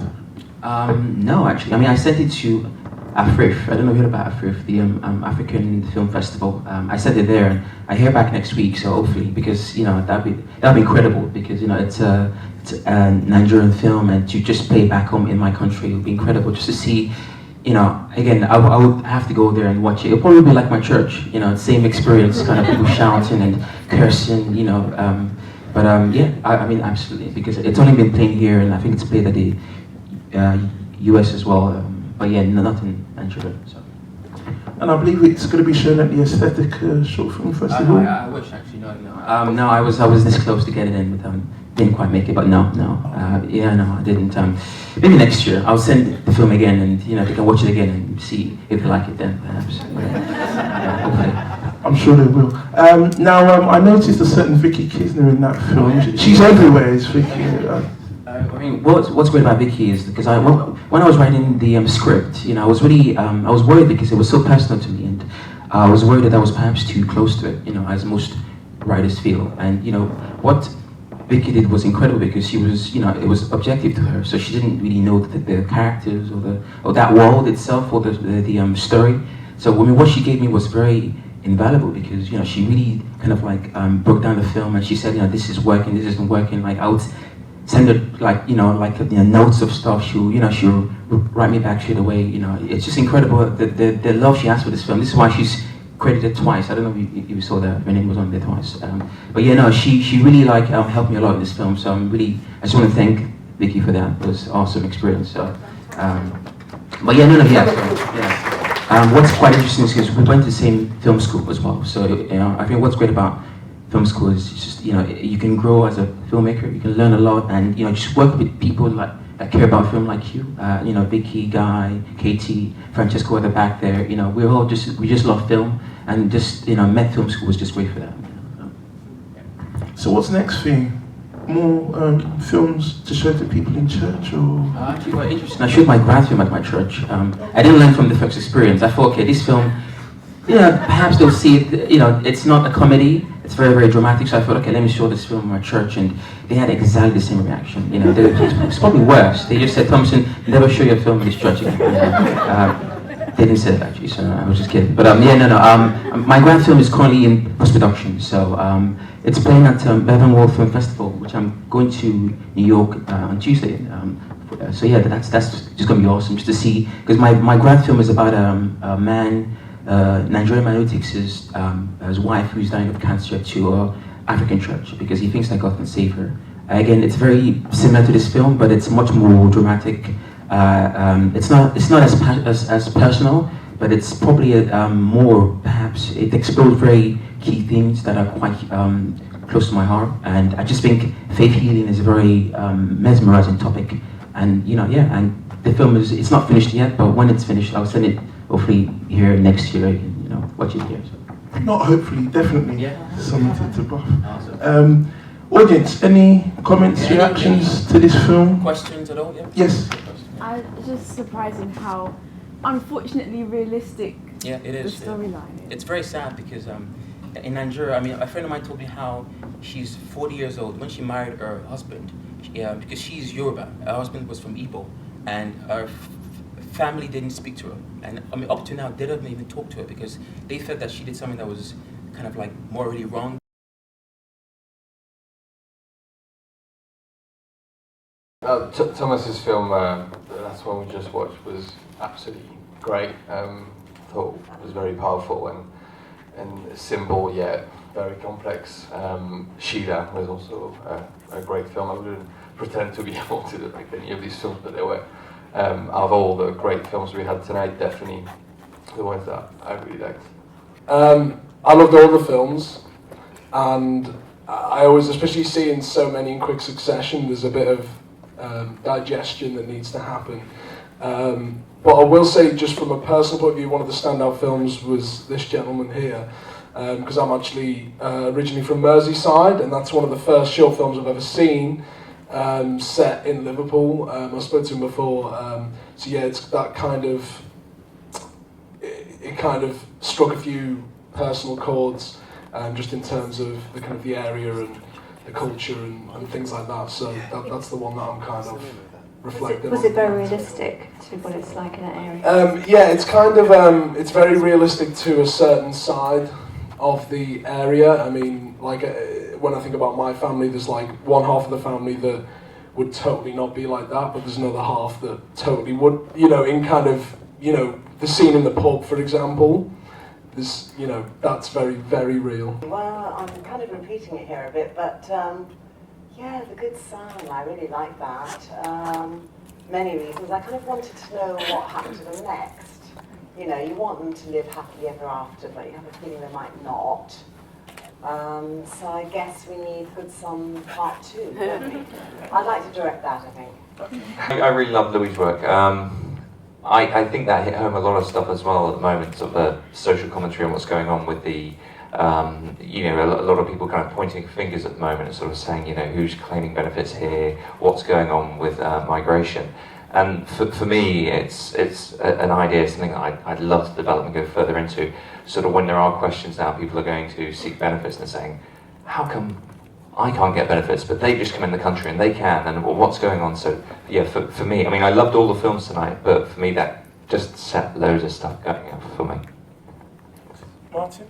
No, actually. I mean, I sent it to. Afrif, I don't know if you heard about Afrif, the African Film Festival. I sent it there, and I hear back next week. So hopefully, because that'd be incredible. Because it's a Nigerian film, and to just play back home in my country would be incredible. Just to see, again, I would have to go there and watch it. It'll probably be like my church, same experience, kind of people shouting and cursing, I mean absolutely, because it's only been playing here, and I think it's played at the US as well. But yeah, not in Nigeria. So. And I believe it's going to be shown at the Aesthetic Short Film Festival. I wish actually, no, I was this close to get it in, but didn't quite make it. But no, I didn't. Maybe next year I'll send the film again, and they can watch it again and see if they like it then, perhaps. Hopefully. I'm sure they will. Now, I noticed a certain Vicki Kisner in that film. She's everywhere, is Vicki. I mean, what's great about Vicki is because when I was writing the script, I was really I was worried because it was so personal to me, and I was worried that I was perhaps too close to it, as most writers feel. And what Vicki did was incredible because she was, it was objective to her, so she didn't really know the characters or that world itself or the story. So what she gave me was very invaluable because she really kind of like broke down the film, and she said, this is working, this isn't working. Like I would send her notes of stuff. She'll write me back straight away. It's just incredible the love she has for this film. This is why she's credited twice. I don't know if you saw that. Her name was on there twice. But she really helped me a lot in this film. So I just want to thank Vicki for that. It was an awesome experience. So, what's quite interesting is we went to the same film school as well. So I think what's great about film school is just you can grow as a filmmaker, you can learn a lot, and just work with people that care about film like you. Vicki, Guy, Katey, Francesco at the back there. We just love film, and just Met Film School was just great for that. So what's next for you? More films to show to people in church, or? Actually, quite interesting. I showed my grad film at my church. I didn't learn from the first experience. I thought, okay, this film. Perhaps they'll see it, it's not a comedy, it's very, very dramatic, so I thought, okay, let me show this film in my church, and they had exactly the same reaction, it's probably worse. They just said, Tomisin, never show your film in this church again. They didn't say that actually, so I was just kidding. But my grad film is currently in post-production, so it's playing at Vauxhall Film Festival, which I'm going to New York on Tuesday. So that's just going to be awesome, just to see, because my grad film is about a man, Nigerian man who takes his wife who's dying of cancer to an African church because he thinks that God can save her. Again, it's very similar to this film, but it's much more dramatic. It's not as personal, but it's probably more, perhaps, it explores very key themes that are quite close to my heart. And I just think faith healing is a very mesmerizing topic. And and the film it's not finished yet, but when it's finished, I'll send it hopefully here next year. You can watch it here. So. Not hopefully, definitely. Yeah. Submitted to both. Audience, any comments, reactions to this film? Questions at all? Yeah. Yes. It's just surprising how unfortunately realistic Yeah, it is. the storyline is. It's very sad because in Nigeria, I mean, a friend of mine told me how she's 40 years old. When she married her husband, because she's Yoruba, her husband was from Igbo, and her family didn't speak to her. And I mean, up to now, they don't even talk to her because they felt that she did something that was kind of like morally wrong. Thomas's film, the last one we just watched, was absolutely great. Thought it was very powerful and simple yet very complex. Sheila was also a great film. I wouldn't pretend to be able to like any of these films, but they were of all the great films we had tonight, definitely the ones that I really liked. I loved all the films, and I always, especially seeing so many in quick succession, there's a bit of digestion that needs to happen. But I will say, just from a personal point of view, one of the standout films was this gentleman here, because I'm actually originally from Merseyside, and that's one of the first short films I've ever seen set in Liverpool. I spoke to him before, so yeah, it's that kind of, it kind of struck a few personal chords, just in terms of the kind of the area and the culture and things like that. So that's the one that I'm kind of reflecting Was on. it very realistic to what it's like in that area? Yeah, it's kind of, it's very realistic to a certain side of the area. I mean, like, when I think about my family, there's like one half of the family that would totally not be like that, but there's another half that totally would, you know, in kind of, you know, the scene in the pub, for example, there's, you know, that's very, very real. Well, I'm kind of repeating it here a bit, but yeah, The Good Son, I really like that. Many reasons. I kind of wanted to know what happened to them next. You know, you want them to live happily ever after, but you have a feeling they might not. So I guess we need Good Son Part 2, don't we? I'd like to direct that, I think. I really love Louis' work. I think that hit home a lot of stuff as well at the moment, sort of the social commentary on what's going on with the, you know, a lot of people kind of pointing fingers at the moment and sort of saying, you know, who's claiming benefits here, what's going on with migration. And for me, it's an idea, something that I'd love to develop and go further into. Sort of when there are questions now, people are going to seek benefits and they're saying, how come I can't get benefits, but they just come in the country and they can, and what's going on? So yeah, for me, I mean, I loved all the films tonight, but for me that just set loads of stuff going up for me. Martin?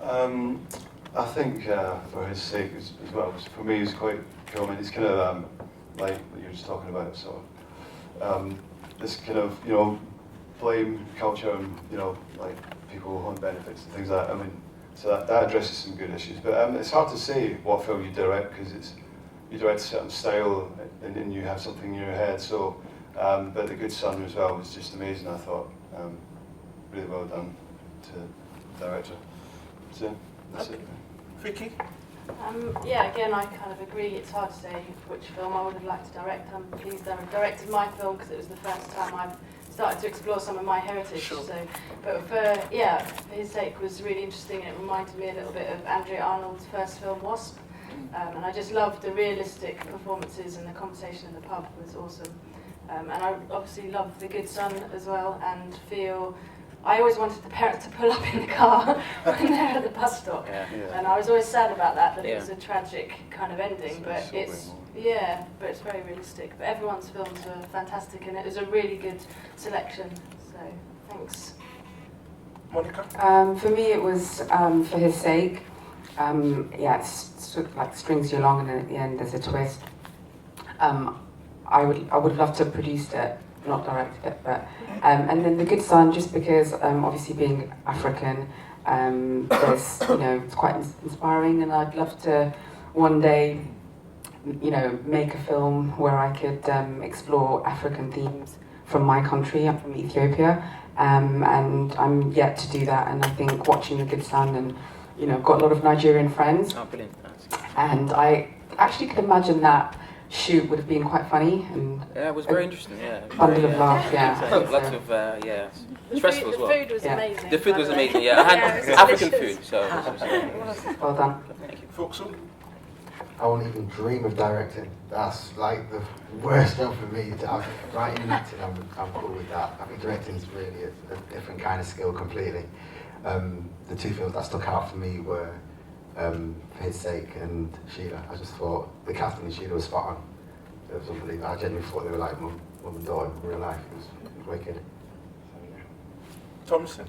I think for his sake as well, for me it's quite cool. I mean, it's kind of like what you were just talking about, sort of this kind of, you know, blame culture and, you know, like people who want benefits and things like that. I mean, so that addresses some good issues, but it's hard to say what film you direct because you direct a certain style and then you have something in your head. So, but The Good Son as well was just amazing. I thought really well done to the director. So that's it. Vicki? Yeah, again, I kind of agree. It's hard to say which film I would have liked to direct. I'm pleased I've directed my film because it was the first time I've started to explore some of my heritage. Sure. So, but for his sake was really interesting. It reminded me a little bit of Andrea Arnold's first film, Wasp, and I just loved the realistic performances and the conversation in the pub was awesome. And I obviously loved The Good Son as well, and feel. I always wanted the parents to pull up in the car when they're at the bus stop, and I was always sad about that it was a tragic kind of ending. But it's but it's very realistic. But everyone's films were fantastic, and it was a really good selection. So thanks. Monica? For me, it was for his sake. It sort of like strings you along, and then at the end there's a twist. I would love to have produced it, not directed it, but and then The Good Son, just because obviously being African, there's, you know, it's quite inspiring, and I'd love to one day, you know, make a film where I could explore African themes from my country. I'm from Ethiopia, and I'm yet to do that. And I think watching The Good Son, and you know, I've got a lot of Nigerian friends, Oh, brilliant. and I actually could imagine that shoot would have been quite funny and Yeah, it was very interesting. Yeah, bundle of laughs. Yeah, lots of yeah, stressful as well. The food was amazing. The food was by the way. amazing. Yeah, I had it was African delicious. food, so it was well done. Thank you. Vauxhall? I won't even dream of directing. That's like the worst job for me. Writing and acting, I'm cool with that. I think directing is really a different kind of skill completely. The two films that stuck out for me were For His Sake and Sheila. I just thought the casting in Sheila was spot on. It was unbelievable. I genuinely thought they were like mum and daughter in real life. It was wicked. Tomisin?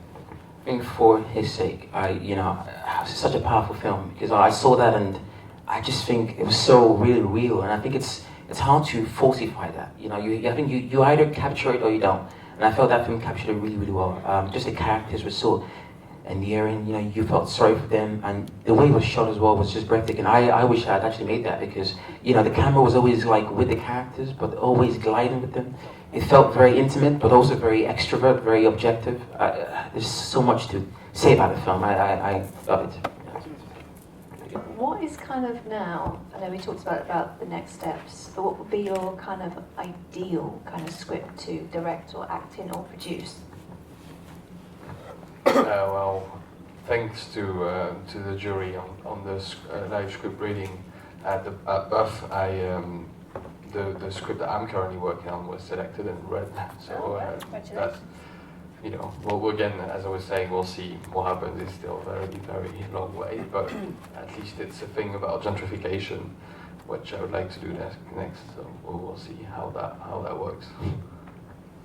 I think For His Sake, it's such a powerful film because I saw that and I just think it was so really real, and I think it's hard to falsify that. I think you either capture it or you don't, and I felt that film captured it really, really well. Just the characters were so endearing. You felt sorry for them, and the way it was shot as well was just breathtaking. I wish I had actually made that because the camera was always like with the characters, but always gliding with them. It felt very intimate, but also very extrovert, very objective. There's so much to say about the film. I love it. What is kind of now, I know we talked about the next steps, but what would be your kind of ideal kind of script to direct or act in or produce? Well, thanks to the jury on the live script reading at Buff, the script that I'm currently working on was selected and read. So that's, well, again, as I was saying, we'll see what happens. It's still a very, very long way, but at least it's a thing about gentrification, which I would like to do next. So we'll see how that works.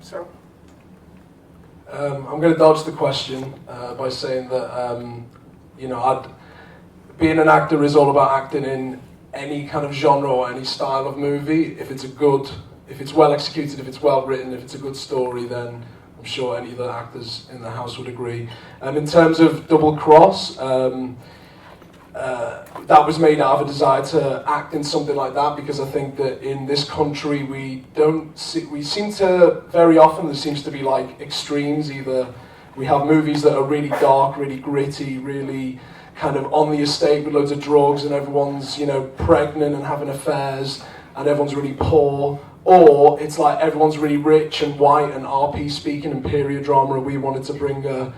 So. I'm going to dodge the question by saying that being an actor is all about acting in any kind of genre or any style of movie. If it's well executed, if it's well written, if it's a good story, then I'm sure any of the actors in the house would agree. In terms of Double Cross, that was made out of a desire to act in something like that, because I think that in this country we seem to, very often there seems to be like extremes. Either we have movies that are really dark, really gritty, really kind of on the estate with loads of drugs and everyone's pregnant and having affairs and everyone's really poor, or it's like everyone's really rich and white and RP speaking and period drama, and we wanted to bring a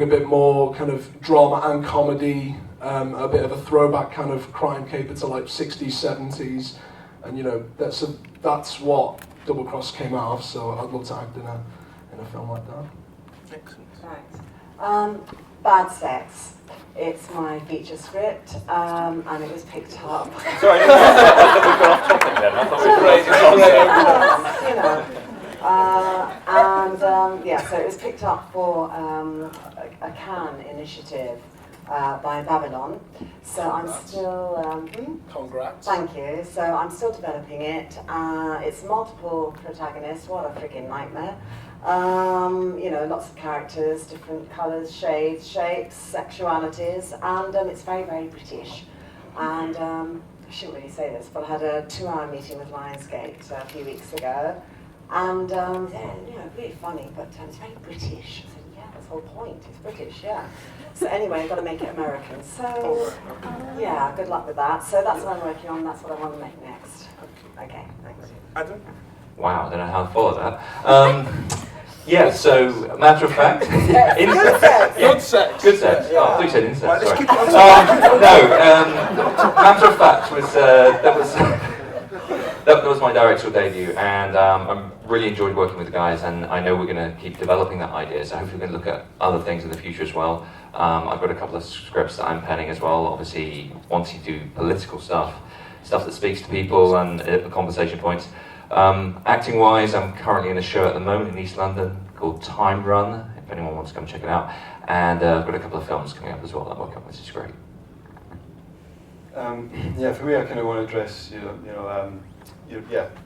bit more kind of drama and comedy, a bit of a throwback kind of crime caper to like 60s, 70s, and that's what Double Cross came out of. So I'd love to act in a film like that. Excellent. Right. Bad Sex. It's my feature script, and it was picked up. Sorry, I thought we got off topic then. I thought we so it was picked up for a Cannes initiative by Babylon. So I'm still... Congrats. Thank you. So I'm still developing it. It's multiple protagonists. What a freaking nightmare. Lots of characters, different colours, shades, shapes, sexualities, and it's very, very British. And I shouldn't really say this, but I had a 2-hour meeting with Lionsgate a few weeks ago, and really funny, but it's very British. I said, yeah, that's the whole point. It's British, yeah. So anyway, I've got to make it American. So yeah, good luck with that. So that's what I'm working on. That's what I want to make next. Okay, thanks. Adam? Wow, I don't know how to follow that. So, matter of fact, incest. Good sex. Good sex. Oh, I thought you said incest. Right, let's sorry. keep it on Matter of fact was that was my directorial debut, and I really enjoyed working with the guys, and I know we're going to keep developing that idea. So hopefully we're going to look at other things in the future as well. I've got a couple of scripts that I'm penning as well. Obviously, once you do political stuff that speaks to people and conversation points. Acting wise, I'm currently in a show at the moment in East London called Time Run, if anyone wants to come check it out. And I've got a couple of films coming up as well that I'm working on, which is great. For me, I kind of want to address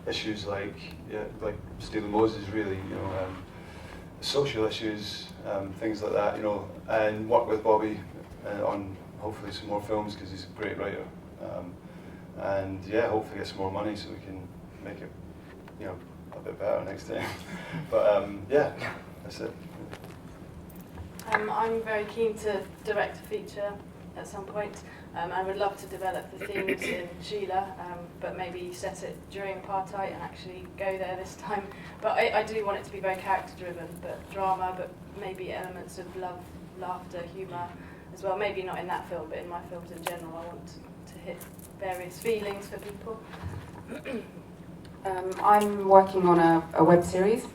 issues like Stephen Moses, really, social issues, things like that, and work with Bobby on hopefully some more films, because he's a great writer, and hopefully get some more money so we can make it a bit better next time. But that's it. I'm very keen to direct a feature at some point. I would love to develop the themes in Sheila, but maybe set it during apartheid and actually go there this time. But I do want it to be very character driven, but drama, but maybe elements of love, laughter, humour as well. Maybe not in that film, but in my films in general, I want to hit various feelings for people. I'm working on a web series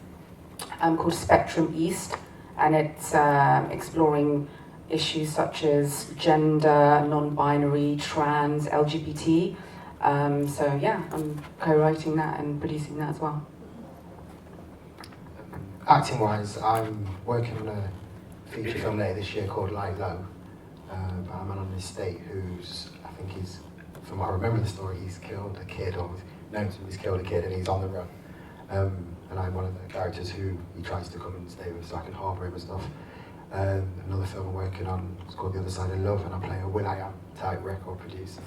called Spectrum East, and it's exploring issues such as gender, non-binary, trans, LGBT. So yeah, I'm co-writing that and producing that as well. Acting-wise, I'm working on a feature film later this year called Lie Low. About a man on the estate who's, I think he's, from what I remember the story, he's killed a kid, or known to he's killed a kid, and he's on the run. And I'm one of the characters who he tries to come and stay with so I can harbour him and stuff. Another film I'm working on is called The Other Side of Love, and I play a will.i.am type record producer.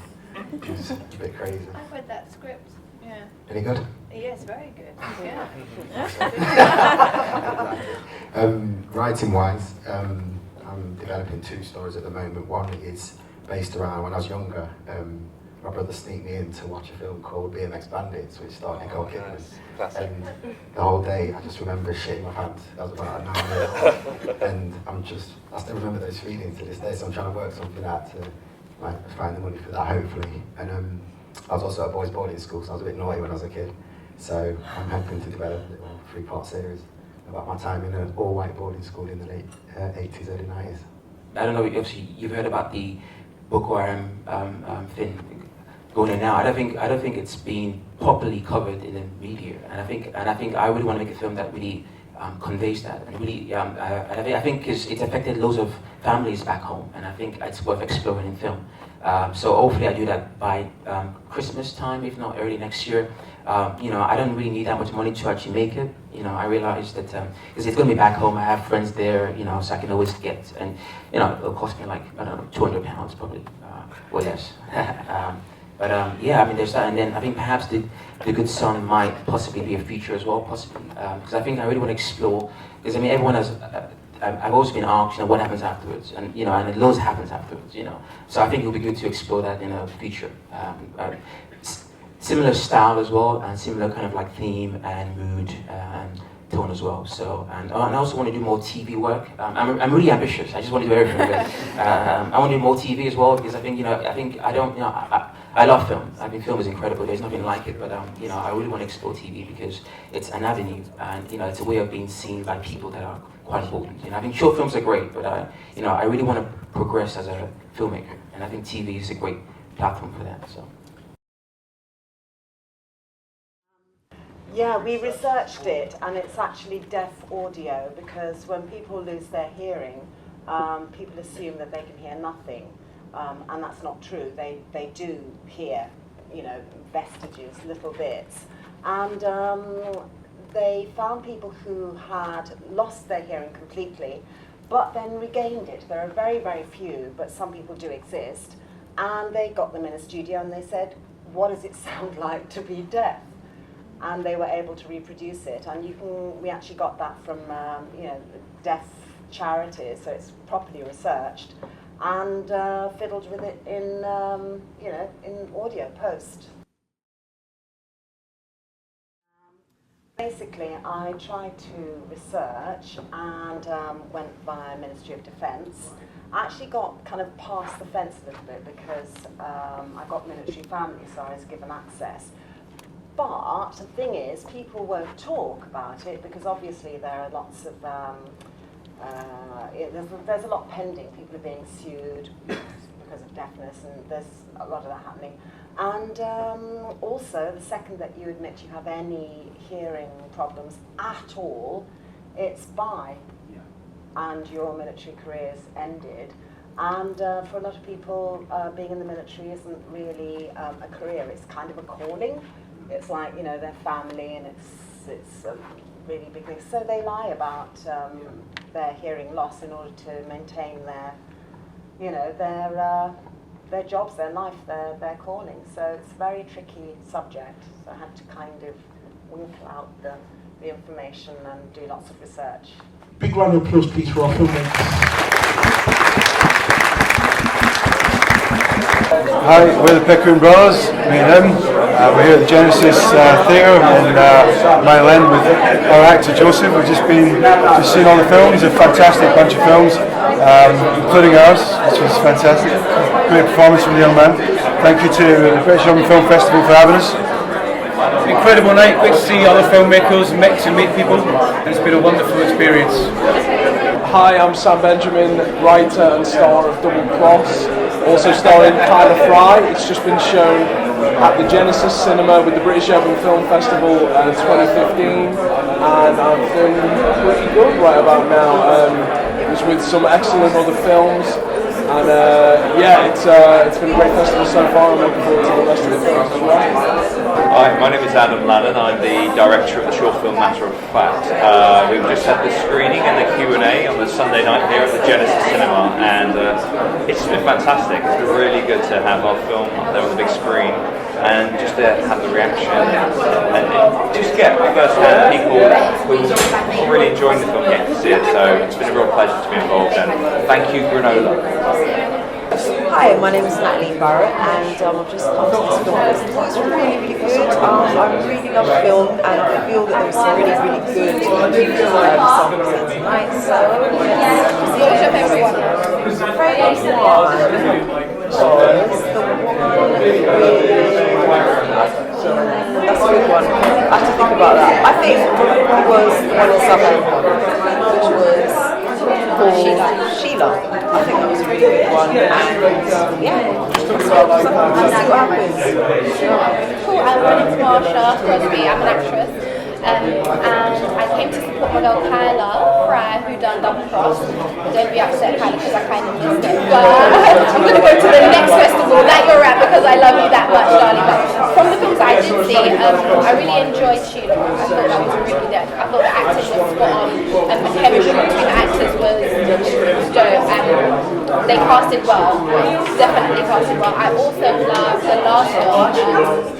It's a bit crazy. I've read that script, yeah. Any good? Yes, very good, yeah. Writing-wise, I'm developing 2 stories at the moment. One is based around when I was younger. My brother sneaked me in to watch a film called BMX Bandits, which starred Nicole Kidman. And the whole day, I just remember shitting my pants. That was about an hour. And I still remember those feelings to this day, so I'm trying to work something out to find the money for that, hopefully. And I was also at a boys' boarding school, so I was a bit naughty when I was a kid. So I'm hoping to develop a little 3-part series about my time in an all-white boarding school in the late 80s, early 90s. I don't know, obviously you've heard about the Boko Haram thing going on now. I don't think it's been properly covered in the media, and I think I really want to make a film that really conveys that, and really I think because it's affected loads of families back home, and I think it's worth exploring in film. So hopefully I do that by Christmas time, if not early next year. I don't really need that much money to actually make it. I realize that because it's going to be back home, I have friends there, so I can always get, and it'll cost me like, I don't know, £200 probably, or less. But yeah, I mean, there's that, and then I think perhaps the Good Son might possibly be a feature as well, possibly, because I think I really want to explore, because I mean, everyone has, I've always been asked, what happens afterwards, and and loads happens afterwards, so I think it would be good to explore that in a feature. Similar style as well, and similar kind of like theme and mood and tone as well. So, and I also want to do more TV work. I'm really ambitious. I just want to do everything. I want to do more TV as well, because I think I love film. I think film is incredible. There's nothing like it. But I really want to explore TV because it's an avenue, and it's a way of being seen by people that are quite important. I think short films are great, but I really want to progress as a filmmaker, and I think TV is a great platform for that. So. Yeah, we researched it, and it's actually deaf audio, because when people lose their hearing, people assume that they can hear nothing, and that's not true. They do hear, vestiges, little bits, and they found people who had lost their hearing completely, but then regained it. There are very, very few, but some people do exist, and they got them in a studio, and they said, "What does it sound like to be deaf?" And they were able to reproduce it, and we actually got that from deaf charities, so it's properly researched, and fiddled with it in in audio post. Basically, I tried to research and went via Ministry of Defence. I actually got kind of past the fence a little bit because I got military family, so I was given access. But the thing is, people won't talk about it because obviously there are lots of, there's a lot pending. People are being sued because of deafness, and there's a lot of that happening. And also, the second that you admit you have any hearing problems at all, it's bye. Yeah. And your military career's ended. And for a lot of people, being in the military isn't really a career, it's kind of a calling. It's like, their family, and it's a really big thing. So they lie about their hearing loss in order to maintain their jobs, their life, their calling. So it's a very tricky subject. So I had to kind of winkle out the information and do lots of research. Big round of applause, please, for our filmmakers. Hi, we're the Pickering brothers, me and him. We're here at the Genesis Theatre in Mile End with our actor Joseph. We've just seen all the films, a fantastic bunch of films, including ours, which was fantastic. Great performance from the young man. Thank you to the British Film Festival for having us. Incredible night, great to see other filmmakers mix and meet people, and it's been a wonderful experience. Hi, I'm Sam Benjamin, writer and star of Double Cross, also starring Tyler Fry. It's just been shown at the Genesis Cinema with the British Urban Film Festival 2015, and I'm feeling pretty good right about now. It was with some excellent other films, and it's been a great festival so far. I'm looking forward to the rest of the films as well. Hi, my name is Lannon. I'm the director of the short film Matter of Fact. We've just had the screening and the Q&A on the Sunday night here at the Genesis Cinema, and it's been fantastic. It's been really good to have our film up there on the big screen and just to have the reaction and just get first-hand people who are really enjoying the film getting to see it. So it's been a real pleasure to be involved, and thank you, Granola. Hi, my name is Natalie Barrett, and I've just come to this film festival. It's really, really good. I really love film, and I feel that there was some really, really good songs tonight. So, what was your favourite one? My favourite one was the one that's a good one. I have to think about that. I think it was the one in South Africa, which was called Sheila. I think that was a really good one. And yeah, let's see what happens. Cool, my name is Marosa. I'm an actress. And I came to support my girl Kyla Fry, who done Double Cross. Don't be upset, Kyla, because I kind of missed it. But I'm going to go to the next festival that you're at because I love you that much, darling. But from the films I did see, I really enjoyed Sheila. I thought that was really dope. I thought the acting was spot on, and the chemistry between the actors was dope. And they casted well. Definitely casted well. I also loved the last film.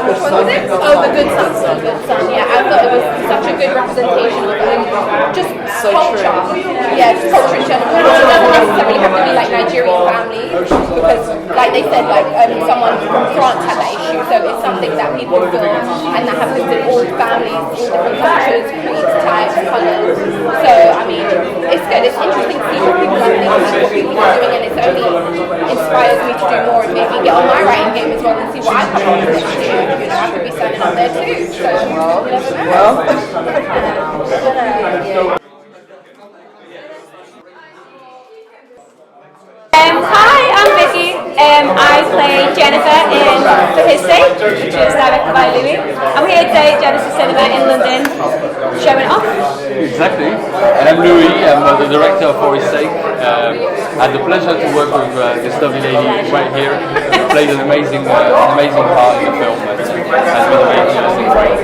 Which one was it? Oh, The Good Son. The Good Son. Yeah, I thought it was such a good representation of just culture. Yeah, just culture in general. It doesn't necessarily have to be like Nigerian family, because, like they said, someone from France had that issue. So it's something that people feel and that happens in all families, all different cultures, creeds, types, colours. So I mean, it's good. It's interesting to see what people are thinking and what people are doing, and it's only inspires me to do more and maybe get on my writing game as well and see what I come up with next year. You know, I could be signing up there too. So you never know. Hi, I'm Vicki. I play Jennifer in For His Sake, which is directed by Louis. I'm here today at Genesis Cinema in London, showing off. Exactly. And I'm Louis. I'm the director of For His Sake. I had the pleasure to work with this lovely lady right here. Played an amazing part in the film. Has been amazing. It was great.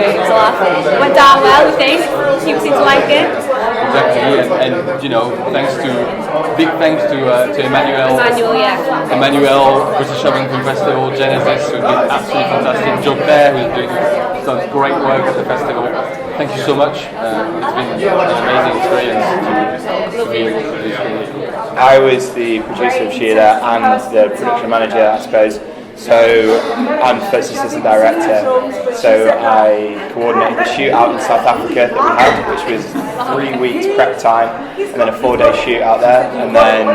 It was a laugh. It went down well, we think. People seem to like it. Exactly, and you know, big thanks to Emmanuel. Emmanuel, British Film Festival, Genesis, who did an absolutely fantastic job there, who's done great work at the festival. Thank you so much. It's been an amazing experience to be here. I was the producer of Sheila and the production manager, I suppose. So I'm the first assistant director, so I coordinated the shoot out in South Africa that we had, which was 3 weeks prep time, and then a 4-day shoot out there, and then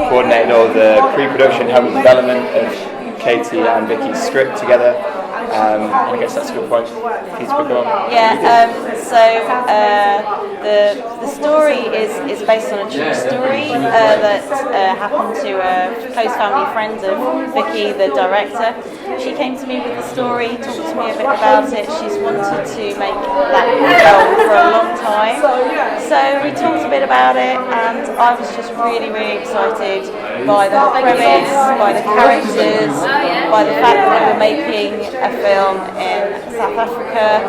coordinated all the pre-production home development of Katey and Vicky's script together. I guess that's a good point. Please pick it up. Yeah, the story is based on a true story that happened to a close family friend of Vicki, the director. She came to me with the story, talked to me a bit about it. She's wanted to make that film for a long time. So we talked a bit about it, and I was just really, really excited by the whole premise, by the characters, by the fact that we were making a film in South Africa,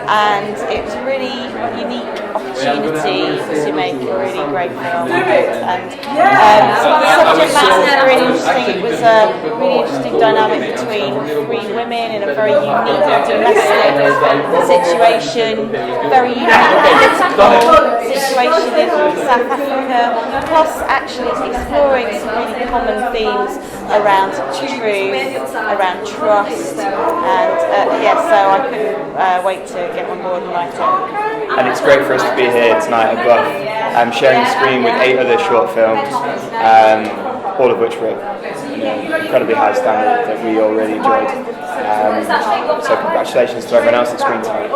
and it was a really unique opportunity to make a really great film. And some of the subject matter was really interesting. It was a really interesting dynamic between three women in a very unique domestic situation, very unique political situation in South Africa, plus actually exploring some really common themes around truth, around trust, and so I couldn't wait to get on board and write it. And it's great for us to be here tonight at Buff, sharing the screen with 8 other short films, all of which were incredibly high standard that we all really enjoyed. So congratulations to everyone else at Screen Time.